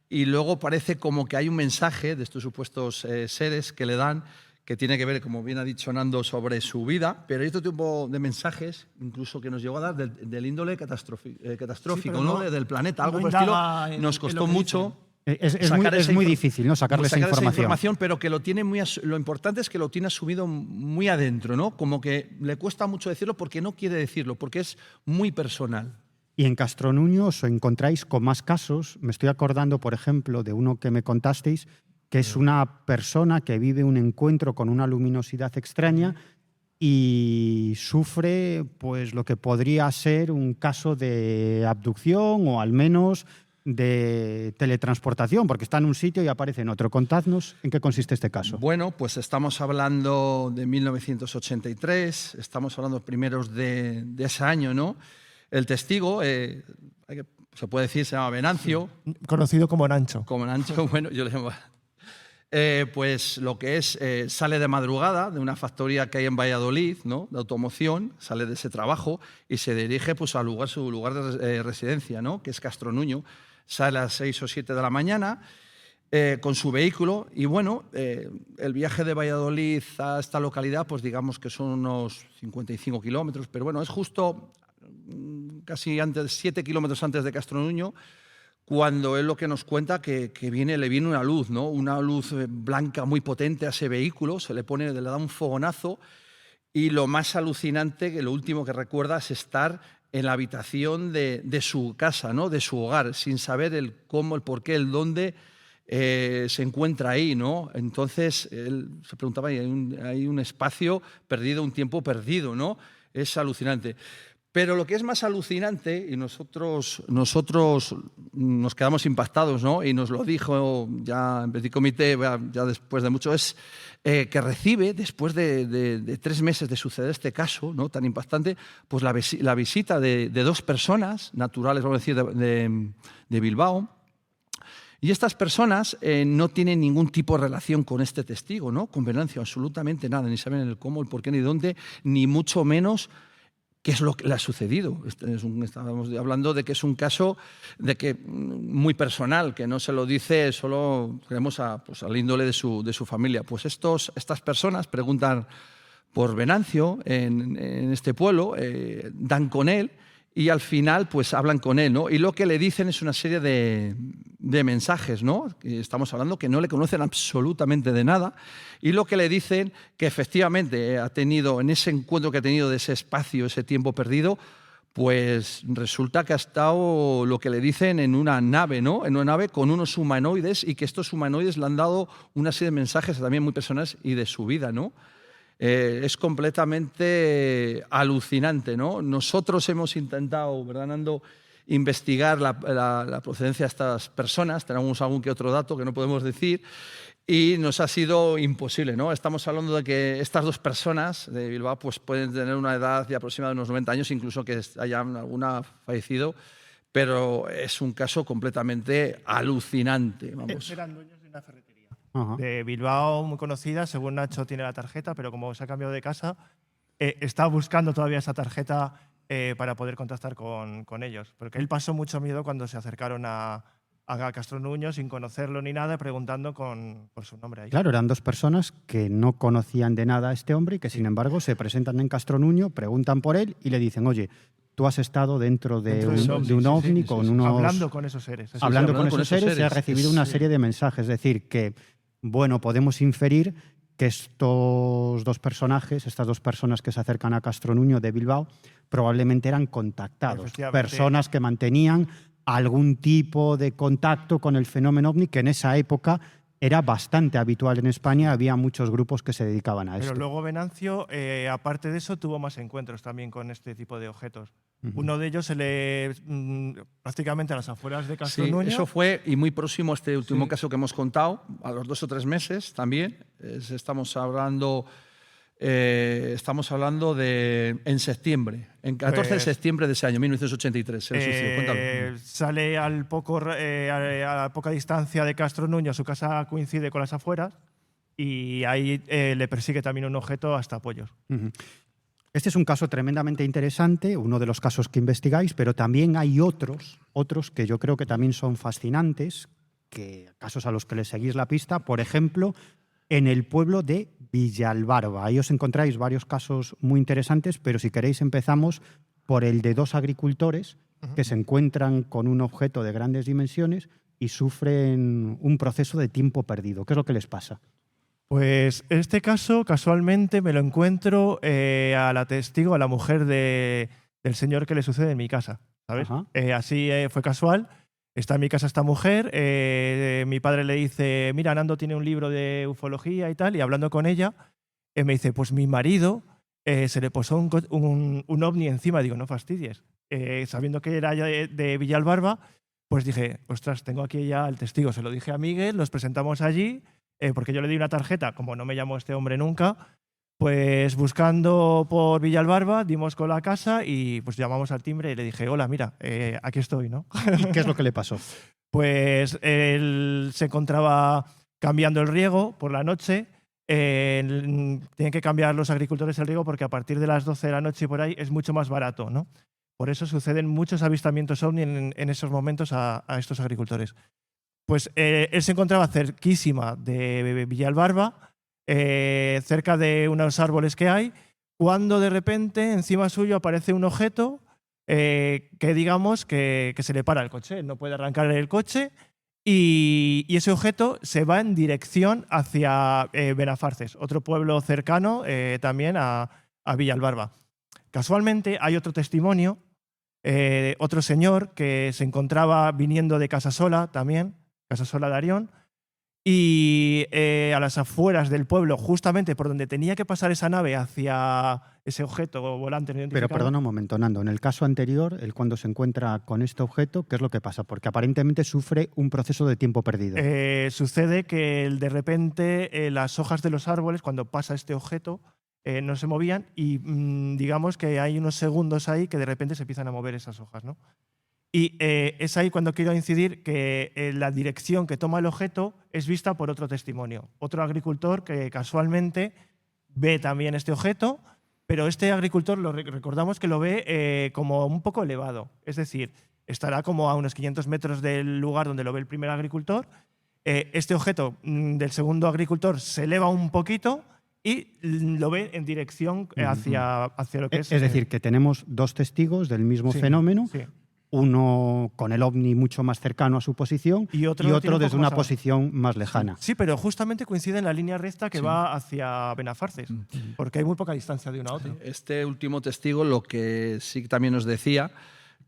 S6: y luego parece como que hay un mensaje de estos supuestos seres que le dan, que tiene que ver, como bien ha dicho Nando, sobre su vida, pero hay otro tipo de mensajes, incluso que nos llegó a dar del índole catastrófico, ¿no? Del planeta, algo por el estilo. Nos costó mucho.
S4: Es muy difícil, ¿no? Sacar esa información,
S6: pero que lo tiene lo importante es que lo tiene asumido muy adentro, ¿no? Como que le cuesta mucho decirlo porque no quiere decirlo, porque es muy personal.
S4: Y en Castronuño os encontráis con más casos. Me estoy acordando, por ejemplo, de uno que me contasteis, que es una persona que vive un encuentro con una luminosidad extraña y sufre pues lo que podría ser un caso de abducción o al menos de teletransportación, porque está en un sitio y aparece en otro. Contadnos en qué consiste este caso.
S6: Bueno, pues estamos hablando de 1983, estamos hablando primeros de ese año, ¿no? El testigo, se puede decir, se llama Venancio.
S7: Conocido como Nancho.
S6: Como Nancho, bueno, yo le llamo... pues lo que es, sale de madrugada de una factoría que hay en Valladolid, ¿no?, de automoción, sale de ese trabajo y se dirige pues, su lugar de residencia, ¿no?, que es Castronuño. Sale a las 6 o 7 de la mañana con su vehículo y bueno, el viaje de Valladolid a esta localidad, pues digamos que son unos 55 kilómetros, pero bueno, es justo casi 7 kilómetros antes de Castronuño, cuando él lo que nos cuenta que le viene una luz, ¿no?, una luz blanca muy potente a ese vehículo, le da un fogonazo y lo más alucinante, que lo último que recuerda es estar en la habitación de su casa, ¿no?, de su hogar, sin saber el cómo, el por qué, el dónde se encuentra ahí, ¿no? Entonces él se preguntaba, hay un espacio perdido, un tiempo perdido, ¿no? Es alucinante. Pero lo que es más alucinante, y nosotros nos quedamos impactados, ¿no?, y nos lo dijo ya en petit comité, ya después de mucho, es que recibe, después de 3 meses de suceder este caso, ¿no?, tan impactante, pues la visita de 2 personas naturales, vamos a decir, de Bilbao. Y estas personas no tienen ningún tipo de relación con este testigo, ¿no?, con Venancio, absolutamente nada, ni saben el cómo, el por qué, ni dónde, ni mucho menos qué es lo que le ha sucedido. Estábamos hablando de que es un caso muy personal, que no se lo dice solo, creemos, al índole de su familia. Pues estas personas preguntan por Venancio en este pueblo, dan con él y al final pues hablan con él, ¿no? Y lo que le dicen es una serie de mensajes, ¿no? Estamos hablando que no le conocen absolutamente de nada y lo que le dicen que efectivamente ha tenido, en ese encuentro que ha tenido de ese espacio, ese tiempo perdido, pues resulta que ha estado, lo que le dicen, en una nave, ¿no?, en una nave con unos humanoides y que estos humanoides le han dado una serie de mensajes también muy personales y de su vida, ¿no? Es completamente alucinante, ¿no? Nosotros hemos intentado, ¿verdad, Nando?, investigar la procedencia de estas personas. Tenemos algún que otro dato que no podemos decir y nos ha sido imposible, ¿no? Estamos hablando de que estas 2 personas de Bilbao pues pueden tener una edad de aproximadamente unos 90 años, incluso que hayan alguna fallecido, pero es un caso completamente alucinante. Vamos.
S7: Eran dueños de una ferretería de Bilbao, muy conocida. Según Nacho tiene la tarjeta, pero como se ha cambiado de casa, está buscando todavía esa tarjeta para poder contactar con ellos. Porque él pasó mucho miedo cuando se acercaron a Castronuño sin conocerlo ni nada, preguntando por su nombre ahí.
S4: Claro, eran 2 personas que no conocían de nada a este hombre y que sin embargo se presentan en Castronuño, preguntan por él y le dicen, oye, tú has estado dentro de un ovni con unos...
S7: Hablando con esos seres.
S4: Hablando con esos seres y has recibido una serie de mensajes. Es decir, que, bueno, podemos inferir que estos 2 personajes, estas 2 personas que se acercan a Castronuño de Bilbao, probablemente eran contactados, personas que mantenían algún tipo de contacto con el fenómeno ovni, que en esa época era bastante habitual en España, había muchos grupos que se dedicaban a esto.
S7: Pero luego Venancio, aparte de eso, tuvo más encuentros también con este tipo de objetos. Uno de ellos prácticamente a las afueras de Castronuño.
S6: Sí, eso fue, y muy próximo a este último caso que hemos contado, a los 2 o 3 meses también. Estamos hablando de en septiembre, en 14 de septiembre de ese año, 1983.
S7: Sale a poca distancia de Castronuño, su casa coincide con las afueras y ahí le persigue también un objeto hasta Pollos.
S4: Este es un caso tremendamente interesante, uno de los casos que investigáis, pero también hay otros que yo creo que también son fascinantes, casos a los que le seguís la pista. Por ejemplo, en el pueblo de Villalbarba. Ahí os encontráis varios casos muy interesantes, pero si queréis empezamos por el de 2 agricultores que se encuentran con un objeto de grandes dimensiones y sufren un proceso de tiempo perdido. ¿Qué es lo que les pasa?
S7: Pues en este caso, casualmente, me lo encuentro a la testigo, a la mujer del señor que le sucede en mi casa, ¿sabes? Así fue casual. Está en mi casa esta mujer, mi padre le dice, mira, Nando tiene un libro de ufología y tal, y hablando con ella, me dice, pues mi marido se le posó un ovni encima. Digo, no fastidies. Sabiendo que era ya de Villalbarba, pues dije, ostras, tengo aquí ya el testigo. Se lo dije a Miguel, los presentamos allí, porque yo le di una tarjeta, como no me llamó este hombre nunca, pues buscando por Villalbarba, dimos con la casa y pues llamamos al timbre y le dije, hola, mira, aquí estoy, ¿no?
S4: ¿Y qué es lo que le pasó?
S7: Pues él se encontraba cambiando el riego por la noche. Tienen que cambiar los agricultores el riego porque a partir de las 12 de la noche y por ahí es mucho más barato, ¿no? Por eso suceden muchos avistamientos ovni en esos momentos a estos agricultores. Pues él se encontraba cerquísima de Villalbarba, cerca de unos árboles que hay, cuando de repente encima suyo aparece un objeto que digamos que se le para el coche. Él no puede arrancar el coche y ese objeto se va en dirección hacia Benafarces, otro pueblo cercano también a Villalbarba. Casualmente hay otro testimonio, otro señor que se encontraba viniendo de Casasola también, Casasola de Arión, y a las afueras del pueblo, justamente por donde tenía que pasar esa nave hacia ese objeto volante no identificado.
S4: Pero perdona un momento, Nando. En el caso anterior, él cuando se encuentra con este objeto, ¿qué es lo que pasa? Porque aparentemente sufre un proceso de tiempo perdido.
S7: Sucede que de repente las hojas de los árboles, cuando pasa este objeto, no se movían y digamos que hay unos segundos ahí que de repente se empiezan a mover esas hojas, ¿no? Y es ahí cuando quiero incidir que la dirección que toma el objeto es vista por otro testimonio. Otro agricultor que casualmente ve también este objeto, pero este agricultor recordamos que lo ve como un poco elevado. Es decir, estará como a unos 500 metros del lugar donde lo ve el primer agricultor. Este objeto del segundo agricultor se eleva un poquito y lo ve en dirección hacia lo que es...
S4: Es decir, que tenemos dos testigos del mismo fenómeno.
S7: Sí.
S4: Uno con el ovni mucho más cercano a su posición y otro desde una posición más lejana.
S7: Sí, pero justamente coincide en la línea recta que va hacia Benafarces, porque hay muy poca distancia de una a otra.
S6: Este último testigo lo que sí también nos decía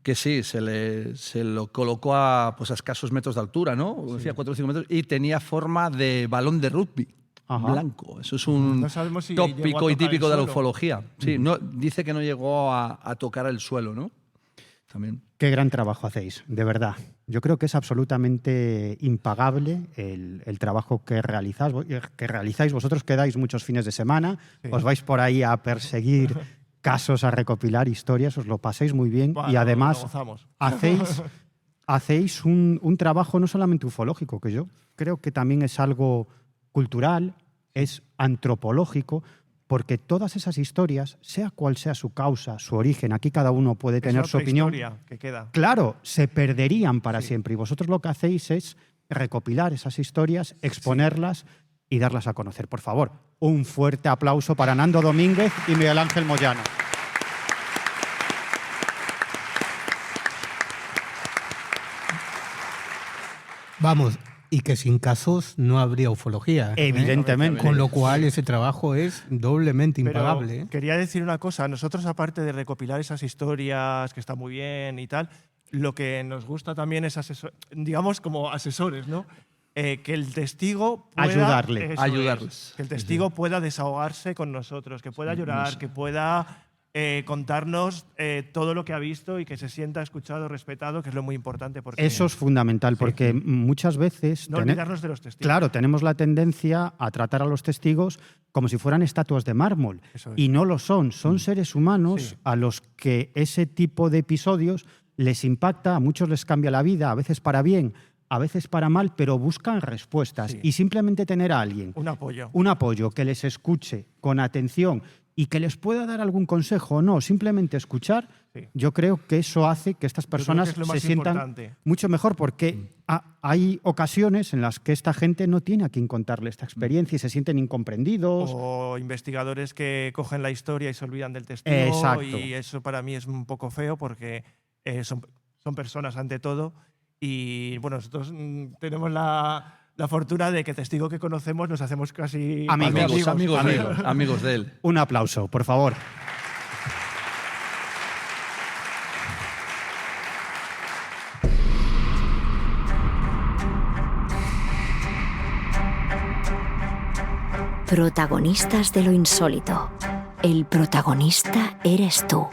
S6: que sí, se lo colocó a escasos metros de altura, ¿no? Decía 4 o 5 metros, y tenía forma de balón de rugby.
S4: Ajá.
S6: Blanco. Eso es un tópico y típico de la ufología. Sí, dice que no llegó a tocar el suelo, ¿no? También.
S4: Qué gran trabajo hacéis, de verdad. Yo creo que es absolutamente impagable el trabajo que realizáis. Vosotros quedáis muchos fines de semana, os vais por ahí a perseguir casos, a recopilar historias, os lo pasáis muy bien y además hacéis un trabajo no solamente ufológico, que yo creo que también es algo cultural, es antropológico, porque todas esas historias, sea cual sea su causa, su origen, aquí cada uno puede tener su opinión.
S7: Que queda.
S4: Claro, se perderían para siempre. Y vosotros lo que hacéis es recopilar esas historias, exponerlas y darlas a conocer. Por favor, un fuerte aplauso para Nando Domínguez y Miguel Ángel Moyano.
S5: Vamos, y que sin casos no habría ufología.
S4: Evidentemente.
S5: Con lo cual ese trabajo es doblemente impagable.
S7: Quería decir una cosa. Nosotros, aparte de recopilar esas historias, que está muy bien y tal, lo que nos gusta también es, digamos, como asesores, ¿no? Que el testigo pueda...
S6: Ayudarles.
S7: Que el testigo pueda desahogarse con nosotros, que pueda llorar, que pueda... contarnos todo lo que ha visto y que se sienta escuchado, respetado, que es lo muy importante. Porque
S4: eso es fundamental, porque muchas veces...
S7: No olvidarnos de los testigos.
S4: Claro, tenemos la tendencia a tratar a los testigos como si fueran estatuas de mármol. Y no lo son. Son seres humanos a los que ese tipo de episodios les impacta, a muchos les cambia la vida, a veces para bien, a veces para mal, pero buscan respuestas. Y simplemente tener a alguien... Un apoyo que les escuche con atención y que les pueda dar algún consejo o no, simplemente escuchar, yo creo que eso hace que estas personas se sientan mucho mejor, porque hay ocasiones en las que esta gente no tiene a quien contarle esta experiencia y se sienten incomprendidos.
S7: O investigadores que cogen la historia y se olvidan del testigo.
S4: Exacto.
S7: Y eso para mí es un poco feo porque son personas ante todo. Y bueno, nosotros tenemos la fortuna de que testigo que conocemos nos hacemos casi
S6: amigos de él.
S4: Un aplauso, por favor.
S3: Protagonistas de lo insólito. El protagonista eres tú.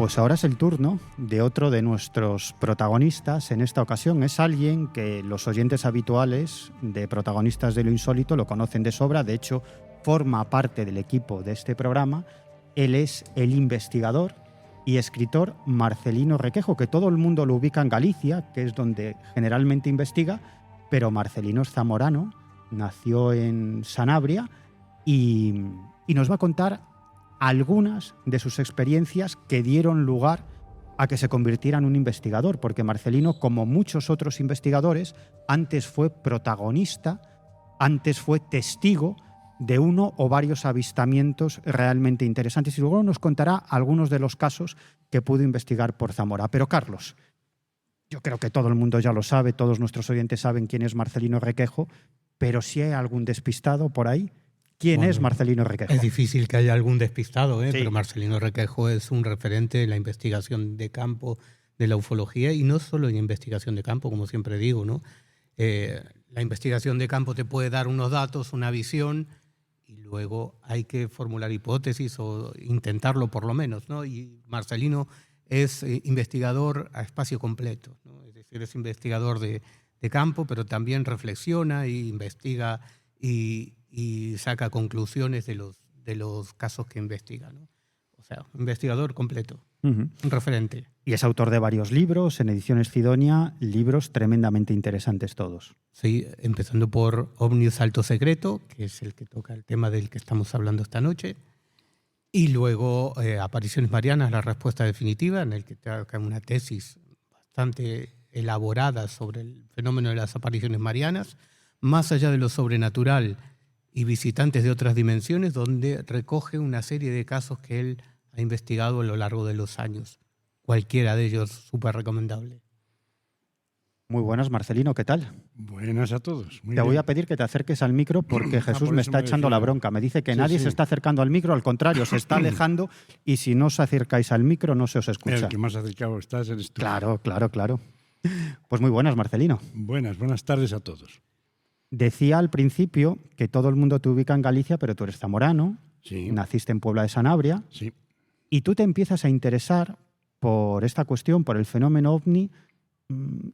S4: Pues ahora es el turno de otro de nuestros protagonistas. En esta ocasión es alguien que los oyentes habituales de Protagonistas de lo Insólito lo conocen de sobra. De hecho, forma parte del equipo de este programa. Él es el investigador y escritor Marcelino Requejo, que todo el mundo lo ubica en Galicia, que es donde generalmente investiga, pero Marcelino es zamorano, nació en Sanabria y nos va a contar algunas de sus experiencias que dieron lugar a que se convirtiera en un investigador, porque Marcelino, como muchos otros investigadores, antes fue protagonista, antes fue testigo de uno o varios avistamientos realmente interesantes, y luego nos contará algunos de los casos que pudo investigar por Zamora. Pero Carlos, yo creo que todo el mundo ya lo sabe, todos nuestros oyentes saben quién es Marcelino Requejo, pero si hay algún despistado por ahí, ¿quién es Marcelino Requejo?
S5: Es difícil que haya algún despistado,
S4: Sí.
S5: pero Marcelino Requejo es un referente en la investigación de campo de la ufología, y no solo en investigación de campo, como siempre digo, ¿no? La investigación de campo te puede dar unos datos, una visión, y luego hay que formular hipótesis o intentarlo por lo menos, ¿no? Y Marcelino es investigador a espacio completo, ¿no? Es decir, es investigador de campo, pero también reflexiona e investiga y saca conclusiones de los casos que investiga, ¿no? O sea, investigador completo, un referente.
S4: Y es autor de varios libros, en Ediciones Cidonia, libros tremendamente interesantes todos.
S5: Sí, empezando por Ovnis Alto Secreto, que es el que toca el tema del que estamos hablando esta noche, y luego Apariciones Marianas, la respuesta definitiva, en el que toca una tesis bastante elaborada sobre el fenómeno de las apariciones marianas, más allá de lo sobrenatural y visitantes de otras dimensiones, donde recoge una serie de casos que él ha investigado a lo largo de los años. Cualquiera de ellos súper recomendable.
S4: Muy buenas, Marcelino, ¿qué tal?
S10: Buenas a todos.
S4: Te voy a pedir que te acerques al micro porque Jesús me está echando la bronca. Me dice que nadie se está acercando al micro, al contrario, se está alejando, y si no os acercáis al micro no se os escucha.
S10: El que más acercado estás eres tú.
S4: Claro. Pues muy buenas, Marcelino.
S10: Buenas tardes a todos.
S4: Decía al principio que todo el mundo te ubica en Galicia, pero tú eres zamorano,
S10: Sí.
S4: naciste en Puebla de Sanabria,
S10: Sí.
S4: y tú te empiezas a interesar por esta cuestión, por el fenómeno ovni,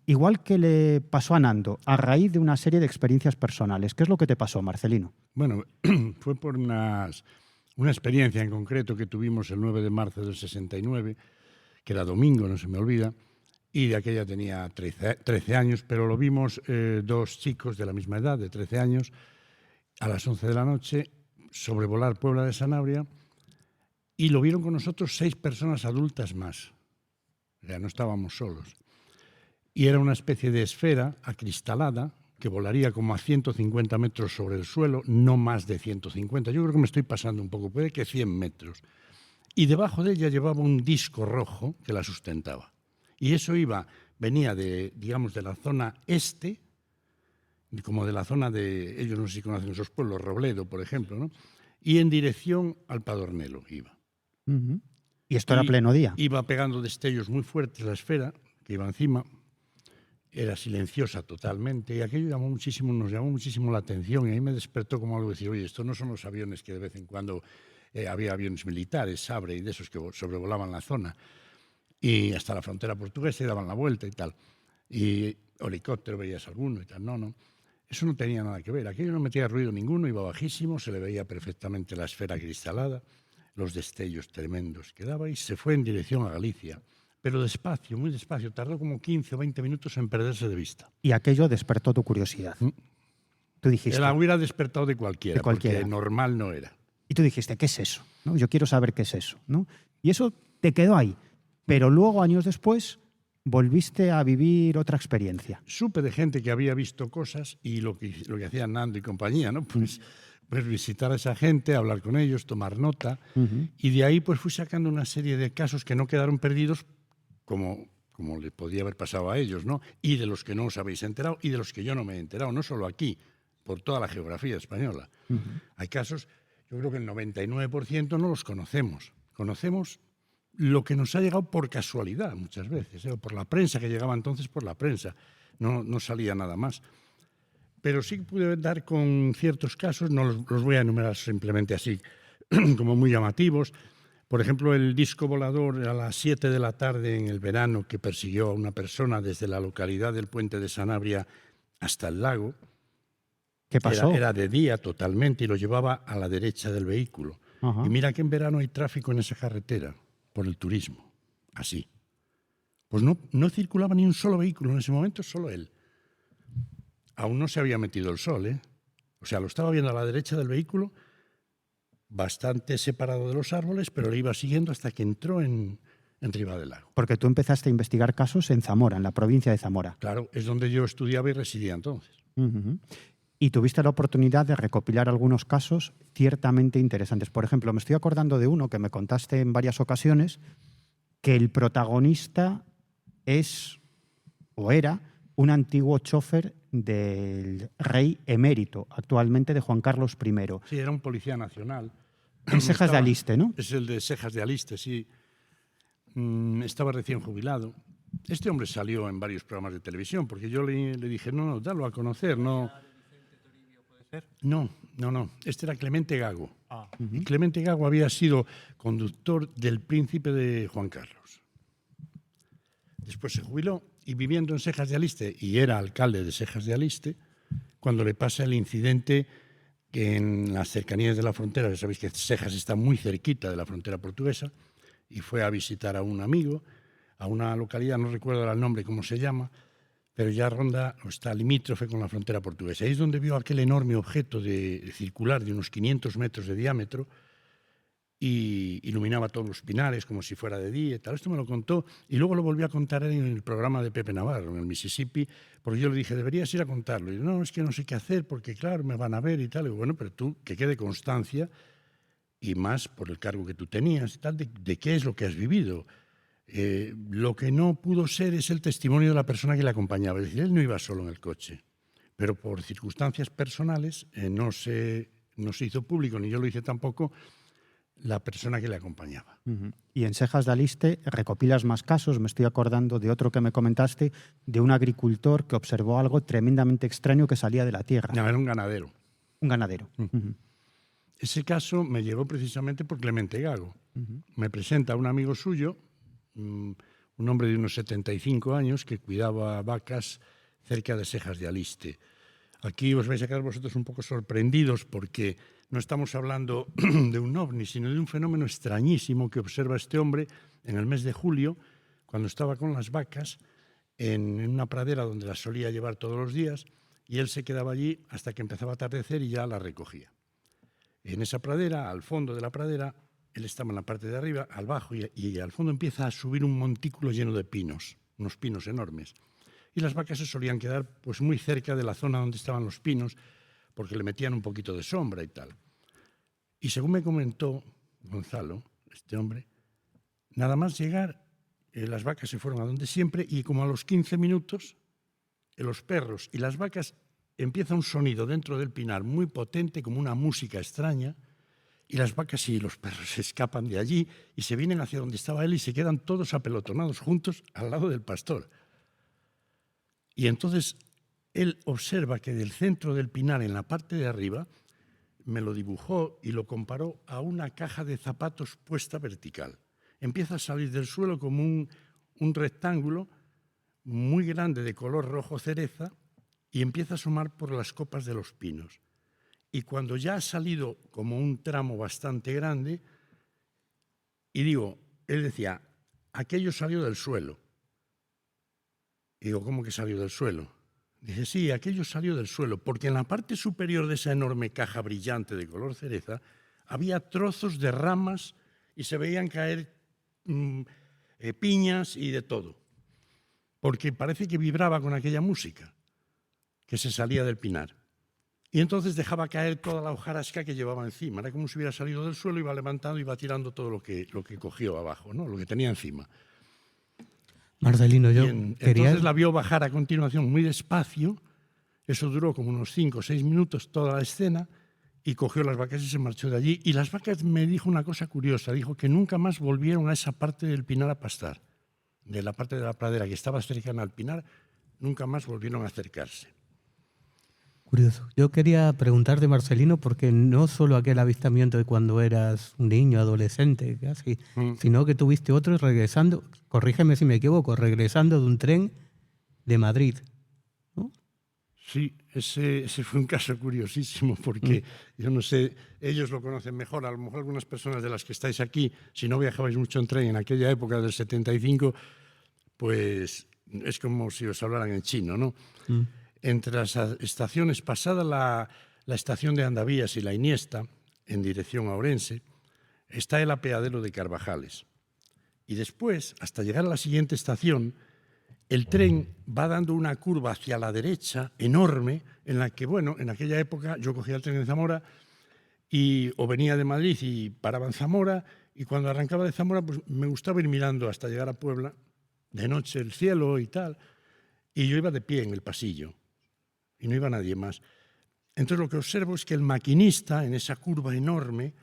S4: igual que le pasó a Nando, a raíz de una serie de experiencias personales. ¿Qué es lo que te pasó, Marcelino?
S10: Bueno, fue por una experiencia en concreto que tuvimos el 9 de marzo del 69, que era domingo, no se me olvida, y de aquella tenía 13 años, pero lo vimos dos chicos de la misma edad, de 13 años, a las 11 de la noche, sobrevolar Puebla de Sanabria, y lo vieron con nosotros 6 personas adultas más. O sea, no estábamos solos. Y era una especie de esfera acristalada que volaría como a 150 metros sobre el suelo, no más de 150. Yo creo que me estoy pasando un poco, puede que 100 metros. Y debajo de ella llevaba un disco rojo que la sustentaba. Y eso venía de la zona este, como de la zona de, ellos no sé si conocen esos pueblos, Robledo, por ejemplo, ¿no? Y en dirección al Padornelo iba.
S4: ¿Y esto era pleno día?
S10: Iba pegando destellos muy fuertes la esfera que iba encima. Era silenciosa totalmente, y aquello nos llamó muchísimo la atención, y ahí me despertó como algo de decir, oye, estos no son los aviones que de vez en cuando había aviones militares, Sabre y de esos que sobrevolaban la zona, y hasta la frontera portuguesa y daban la vuelta y tal. Y helicóptero veías alguno y tal, no. Eso no tenía nada que ver, aquello no metía ruido ninguno, iba bajísimo, se le veía perfectamente la esfera cristalada, los destellos tremendos que daba, y se fue en dirección a Galicia. Pero despacio, muy despacio. Tardó como 15 o 20 minutos en perderse de vista.
S4: Y aquello despertó tu curiosidad. Tú dijiste...
S10: La hubiera despertado de cualquiera, porque normal no era.
S4: Y tú dijiste, ¿qué es eso? ¿No? Yo quiero saber qué es eso, ¿no? Y eso te quedó ahí. Pero luego, años después, volviste a vivir otra experiencia.
S10: Supe de gente que había visto cosas, y lo que hacían Nando y compañía, ¿no? Pues visitar a esa gente, hablar con ellos, tomar nota. Y de ahí pues fui sacando una serie de casos que no quedaron perdidos, como le podía haber pasado a ellos, ¿no? Y de los que no os habéis enterado, y de los que yo no me he enterado, no solo aquí, por toda la geografía española. Hay casos, yo creo que el 99% no los conocemos. Conocemos lo que nos ha llegado por casualidad muchas veces, o por la prensa, que llegaba entonces por la prensa. No salía nada más. Pero sí pude dar con ciertos casos, no los voy a enumerar simplemente así, como muy llamativos, Por ejemplo, el disco volador a las 7 de la tarde en el verano que persiguió a una persona desde la localidad del Puente de Sanabria hasta el lago.
S4: ¿Qué pasó?
S10: Era de día totalmente y lo llevaba a la derecha del vehículo.
S4: Ajá.
S10: Y mira que en verano hay tráfico en esa carretera por el turismo. Así. Pues no circulaba ni un solo vehículo en ese momento, solo él. Aún no se había metido el sol, ¿eh? O sea, lo estaba viendo a la derecha del vehículo, bastante separado de los árboles, pero le iba siguiendo hasta que entró en Riva del Lago.
S4: Porque tú empezaste a investigar casos en Zamora, en la provincia de Zamora.
S10: Claro, es donde yo estudiaba y residía entonces.
S4: Uh-huh. Y tuviste la oportunidad de recopilar algunos casos ciertamente interesantes. Por ejemplo, me estoy acordando de uno que me contaste en varias ocasiones, que el protagonista es o era un antiguo chofer del rey emérito, actualmente de Juan Carlos I.
S10: Sí, era un policía nacional.
S4: En Sejas de Aliste, ¿no?
S10: Es el de Sejas de Aliste, sí. Estaba recién jubilado. Este hombre salió en varios programas de televisión, porque yo le dije, no, dalo a conocer, no. No. Este era Clemente Gago. Y Clemente Gago había sido conductor del príncipe de Juan Carlos. Después se jubiló y viviendo en Sejas de Aliste, y era alcalde de Sejas de Aliste, cuando le pasa el incidente que en las cercanías de la frontera, ya sabéis que Sejas está muy cerquita de la frontera portuguesa, y fue a visitar a un amigo, a una localidad, no recuerdo ahora el nombre, cómo se llama, pero ya ronda o está limítrofe con la frontera portuguesa. Ahí es donde vio aquel enorme objeto circular de unos 500 metros de diámetro y iluminaba todos los pinares como si fuera de día y tal. Esto me lo contó y luego lo volvió a contar en el programa de Pepe Navarro, en el Mississippi, porque yo le dije, deberías ir a contarlo. Y no, es que no sé qué hacer porque, claro, me van a ver y tal. Y bueno, pero tú, que quede constancia, y más por el cargo que tú tenías y tal, de qué es lo que has vivido. Lo que no pudo ser es el testimonio de la persona que le acompañaba. Es decir, él no iba solo en el coche, pero por circunstancias personales no se hizo público, ni yo lo hice tampoco, la persona que le acompañaba.
S4: Uh-huh. Y en Sejas de Aliste recopilas más casos. Me estoy acordando de otro que me comentaste, de un agricultor que observó algo tremendamente extraño que salía de la tierra.
S10: No, era un ganadero.
S4: Un ganadero. Uh-huh.
S10: Ese caso me llevó precisamente por Clemente Gago. Uh-huh. Me presenta un amigo suyo, un hombre de unos 75 años que cuidaba vacas cerca de Sejas de Aliste. Aquí os vais a quedar vosotros un poco sorprendidos porque no estamos hablando de un ovni, sino de un fenómeno extrañísimo que observa este hombre en el mes de julio, cuando estaba con las vacas en una pradera donde las solía llevar todos los días, y él se quedaba allí hasta que empezaba a atardecer y ya las recogía. En esa pradera, al fondo de la pradera, él estaba en la parte de arriba, al bajo, y al fondo empieza a subir un montículo lleno de pinos, unos pinos enormes. Y las vacas se solían quedar pues muy cerca de la zona donde estaban los pinos, porque le metían un poquito de sombra y tal. Y según me comentó Gonzalo, este hombre, nada más llegar, las vacas se fueron a donde siempre, y como a los 15 minutos, los perros y las vacas empieza un sonido dentro del pinar muy potente, como una música extraña, y las vacas y los perros se escapan de allí y se vienen hacia donde estaba él y se quedan todos apelotonados juntos al lado del pastor. Y entonces él observa que del centro del pinar, en la parte de arriba, me lo dibujó y lo comparó a una caja de zapatos puesta vertical. Empieza a salir del suelo como un rectángulo muy grande de color rojo cereza y empieza a asomar por las copas de los pinos. Y cuando ya ha salido como un tramo bastante grande, y digo, él decía, aquello salió del suelo. Y digo, ¿cómo que salió del suelo? Dice, sí, aquello salió del suelo, porque en la parte superior de esa enorme caja brillante de color cereza había trozos de ramas y se veían caer piñas y de todo, porque parece que vibraba con aquella música que se salía del pinar. Y entonces dejaba caer toda la hojarasca que llevaba encima. Era como si hubiera salido del suelo, iba levantando y iba tirando todo lo que cogió abajo, ¿no? Lo que tenía encima.
S5: Marcelino, yo quería...
S10: Entonces la vio bajar a continuación muy despacio. Eso duró como unos 5 o 6 minutos toda la escena, y cogió las vacas y se marchó de allí. Y las vacas me dijo una cosa curiosa. Dijo que nunca más volvieron a esa parte del pinar a pastar. De la parte de la pradera que estaba cercana al pinar, nunca más volvieron a acercarse.
S5: Curioso. Yo quería preguntarte, Marcelino, porque no solo aquel avistamiento de cuando eras un niño, adolescente, casi, sino que tuviste otro regresando, corrígeme si me equivoco, regresando de un tren de Madrid, ¿no?
S10: Sí, ese fue un caso curiosísimo porque, yo no sé, ellos lo conocen mejor, a lo mejor algunas personas de las que estáis aquí, si no viajabais mucho en tren en aquella época del 75, pues es como si os hablaran en chino, ¿no? Entre las estaciones, pasada la estación de Andavías y la Iniesta, en dirección a Ourense, está el apeadero de Carvajales. Y después, hasta llegar a la siguiente estación, el tren va dando una curva hacia la derecha enorme, en la que, bueno, en aquella época yo cogía el tren en Zamora o venía de Madrid y paraba en Zamora, y cuando arrancaba de Zamora pues me gustaba ir mirando hasta llegar a Puebla, de noche el cielo y tal, y yo iba de pie en el pasillo, y no iba nadie más. Entonces lo que observo es que el maquinista, en esa curva enorme,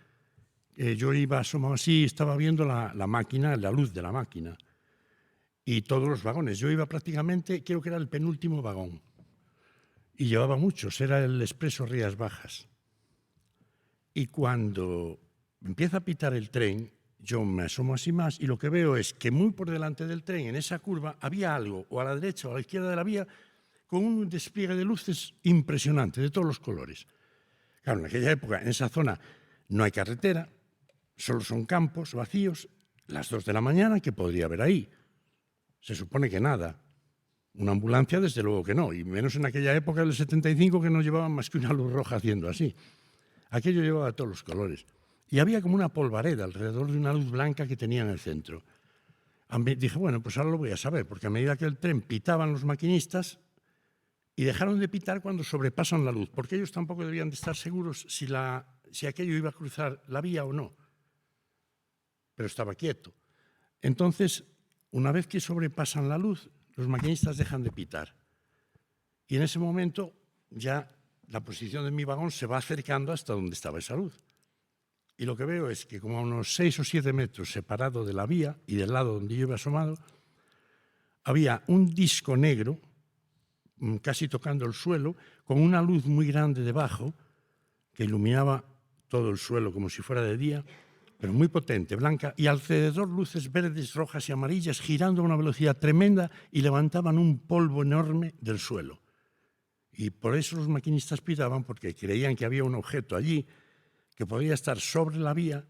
S10: yo iba asomado así, estaba viendo la máquina, la luz de la máquina, y todos los vagones. Yo iba prácticamente, creo que era el penúltimo vagón, y llevaba muchos, era el expreso Rías Bajas. Y cuando empieza a pitar el tren, yo me asomo así más, y lo que veo es que muy por delante del tren, en esa curva, había algo, o a la derecha o a la izquierda de la vía, con un despliegue de luces impresionante, de todos los colores. Claro, en aquella época, en esa zona, no hay carretera, solo son campos vacíos, las 2 de la mañana, ¿qué podría haber ahí? Se supone que nada. Una ambulancia, desde luego que no, y menos en aquella época del 75 que no llevaban más que una luz roja haciendo así. Aquello llevaba todos los colores. Y había como una polvareda alrededor de una luz blanca que tenía en el centro. Dije, bueno, pues ahora lo voy a saber, porque a medida que el tren pitaban los maquinistas, y dejaron de pitar cuando sobrepasan la luz, porque ellos tampoco debían de estar seguros si aquello iba a cruzar la vía o no. Pero estaba quieto. Entonces, una vez que sobrepasan la luz, los maquinistas dejan de pitar. Y en ese momento ya la posición de mi vagón se va acercando hasta donde estaba esa luz. Y lo que veo es que como a unos 6 o 7 metros separado de la vía y del lado donde yo iba asomado, había un disco negro, casi tocando el suelo, con una luz muy grande debajo que iluminaba todo el suelo como si fuera de día, pero muy potente, blanca, y alrededor luces verdes, rojas y amarillas girando a una velocidad tremenda y levantaban un polvo enorme del suelo. Y por eso los maquinistas pitaban, porque creían que había un objeto allí que podía estar sobre la vía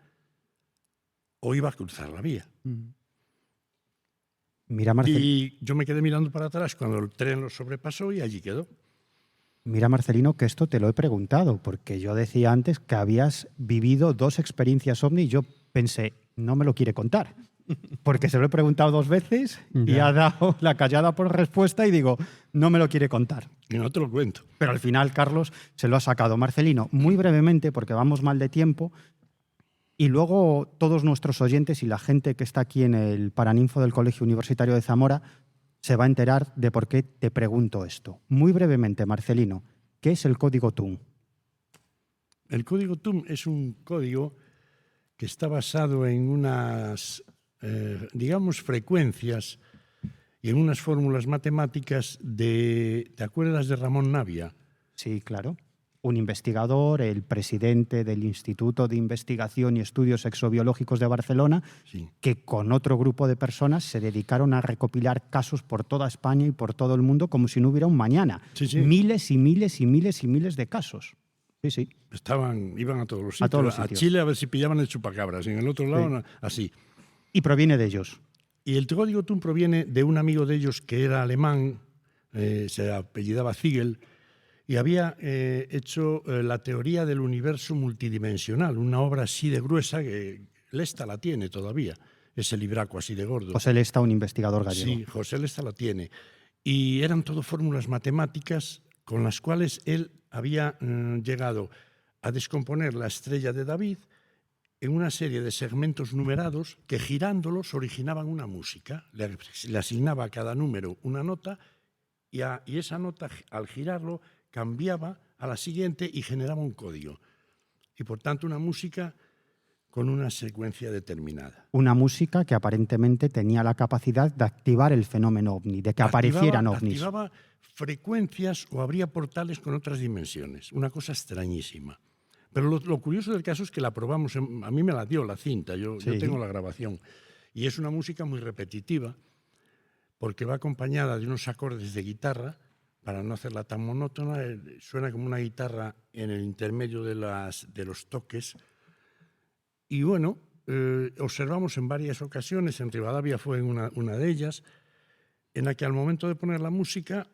S10: o iba a cruzar la vía.
S4: Mira, Marcelino.
S10: Y yo me quedé mirando para atrás cuando el tren lo sobrepasó y allí quedó.
S4: Mira, Marcelino, que esto te lo he preguntado, porque yo decía antes que habías vivido 2 experiencias ovni y yo pensé, no me lo quiere contar, porque se lo he preguntado 2 veces y ha dado la callada por respuesta y digo, no me lo quiere contar.
S10: Y no te lo cuento.
S4: Pero al final, Carlos, se lo ha sacado. Marcelino, muy brevemente, porque vamos mal de tiempo, y luego todos nuestros oyentes y la gente que está aquí en el Paraninfo del Colegio Universitario de Zamora se va a enterar de por qué te pregunto esto. Muy brevemente, Marcelino, ¿qué es el código TUM?
S10: El código TUM es un código que está basado en unas, digamos, frecuencias y en unas fórmulas matemáticas ¿te acuerdas de Ramón Navia?
S4: Sí, claro. Un investigador, el presidente del Instituto de Investigación y Estudios Exobiológicos de Barcelona,
S10: sí,
S4: que con otro grupo de personas se dedicaron a recopilar casos por toda España y por todo el mundo como si no hubiera un mañana.
S10: Sí, sí.
S4: Miles y miles y miles y miles de casos. Sí, sí.
S10: Iban a todos los sitios.
S4: A todos los sitios.
S10: A Chile a ver si pillaban el chupacabras, y en el otro lado así.
S4: Y proviene de ellos.
S10: Y el código TUM proviene de un amigo de ellos que era alemán, se apellidaba Ziegel, y había hecho la teoría del universo multidimensional, una obra así de gruesa que Lesta la tiene todavía, ese libraco así de gordo.
S4: José Lesta, un investigador gallego.
S10: Sí, José Lesta la tiene. Y eran todo fórmulas matemáticas con las cuales él había llegado a descomponer la estrella de David en una serie de segmentos numerados que girándolos originaban una música. Le asignaba a cada número una nota y esa nota, al girarlo, cambiaba a la siguiente y generaba un código. Y por tanto una música con una secuencia determinada.
S4: Una música que aparentemente tenía la capacidad de activar el fenómeno ovni, de que aparecieran ovnis.
S10: Activaba frecuencias o abría portales con otras dimensiones. Una cosa extrañísima. Pero lo curioso del caso es que la probamos, a mí me la dio la cinta, yo tengo la grabación. Y es una música muy repetitiva, porque va acompañada de unos acordes de guitarra, para no hacerla tan monótona, suena como una guitarra en el intermedio de los toques. Y bueno, observamos en varias ocasiones, en Rivadavia fue una de ellas, en la que al momento de poner la música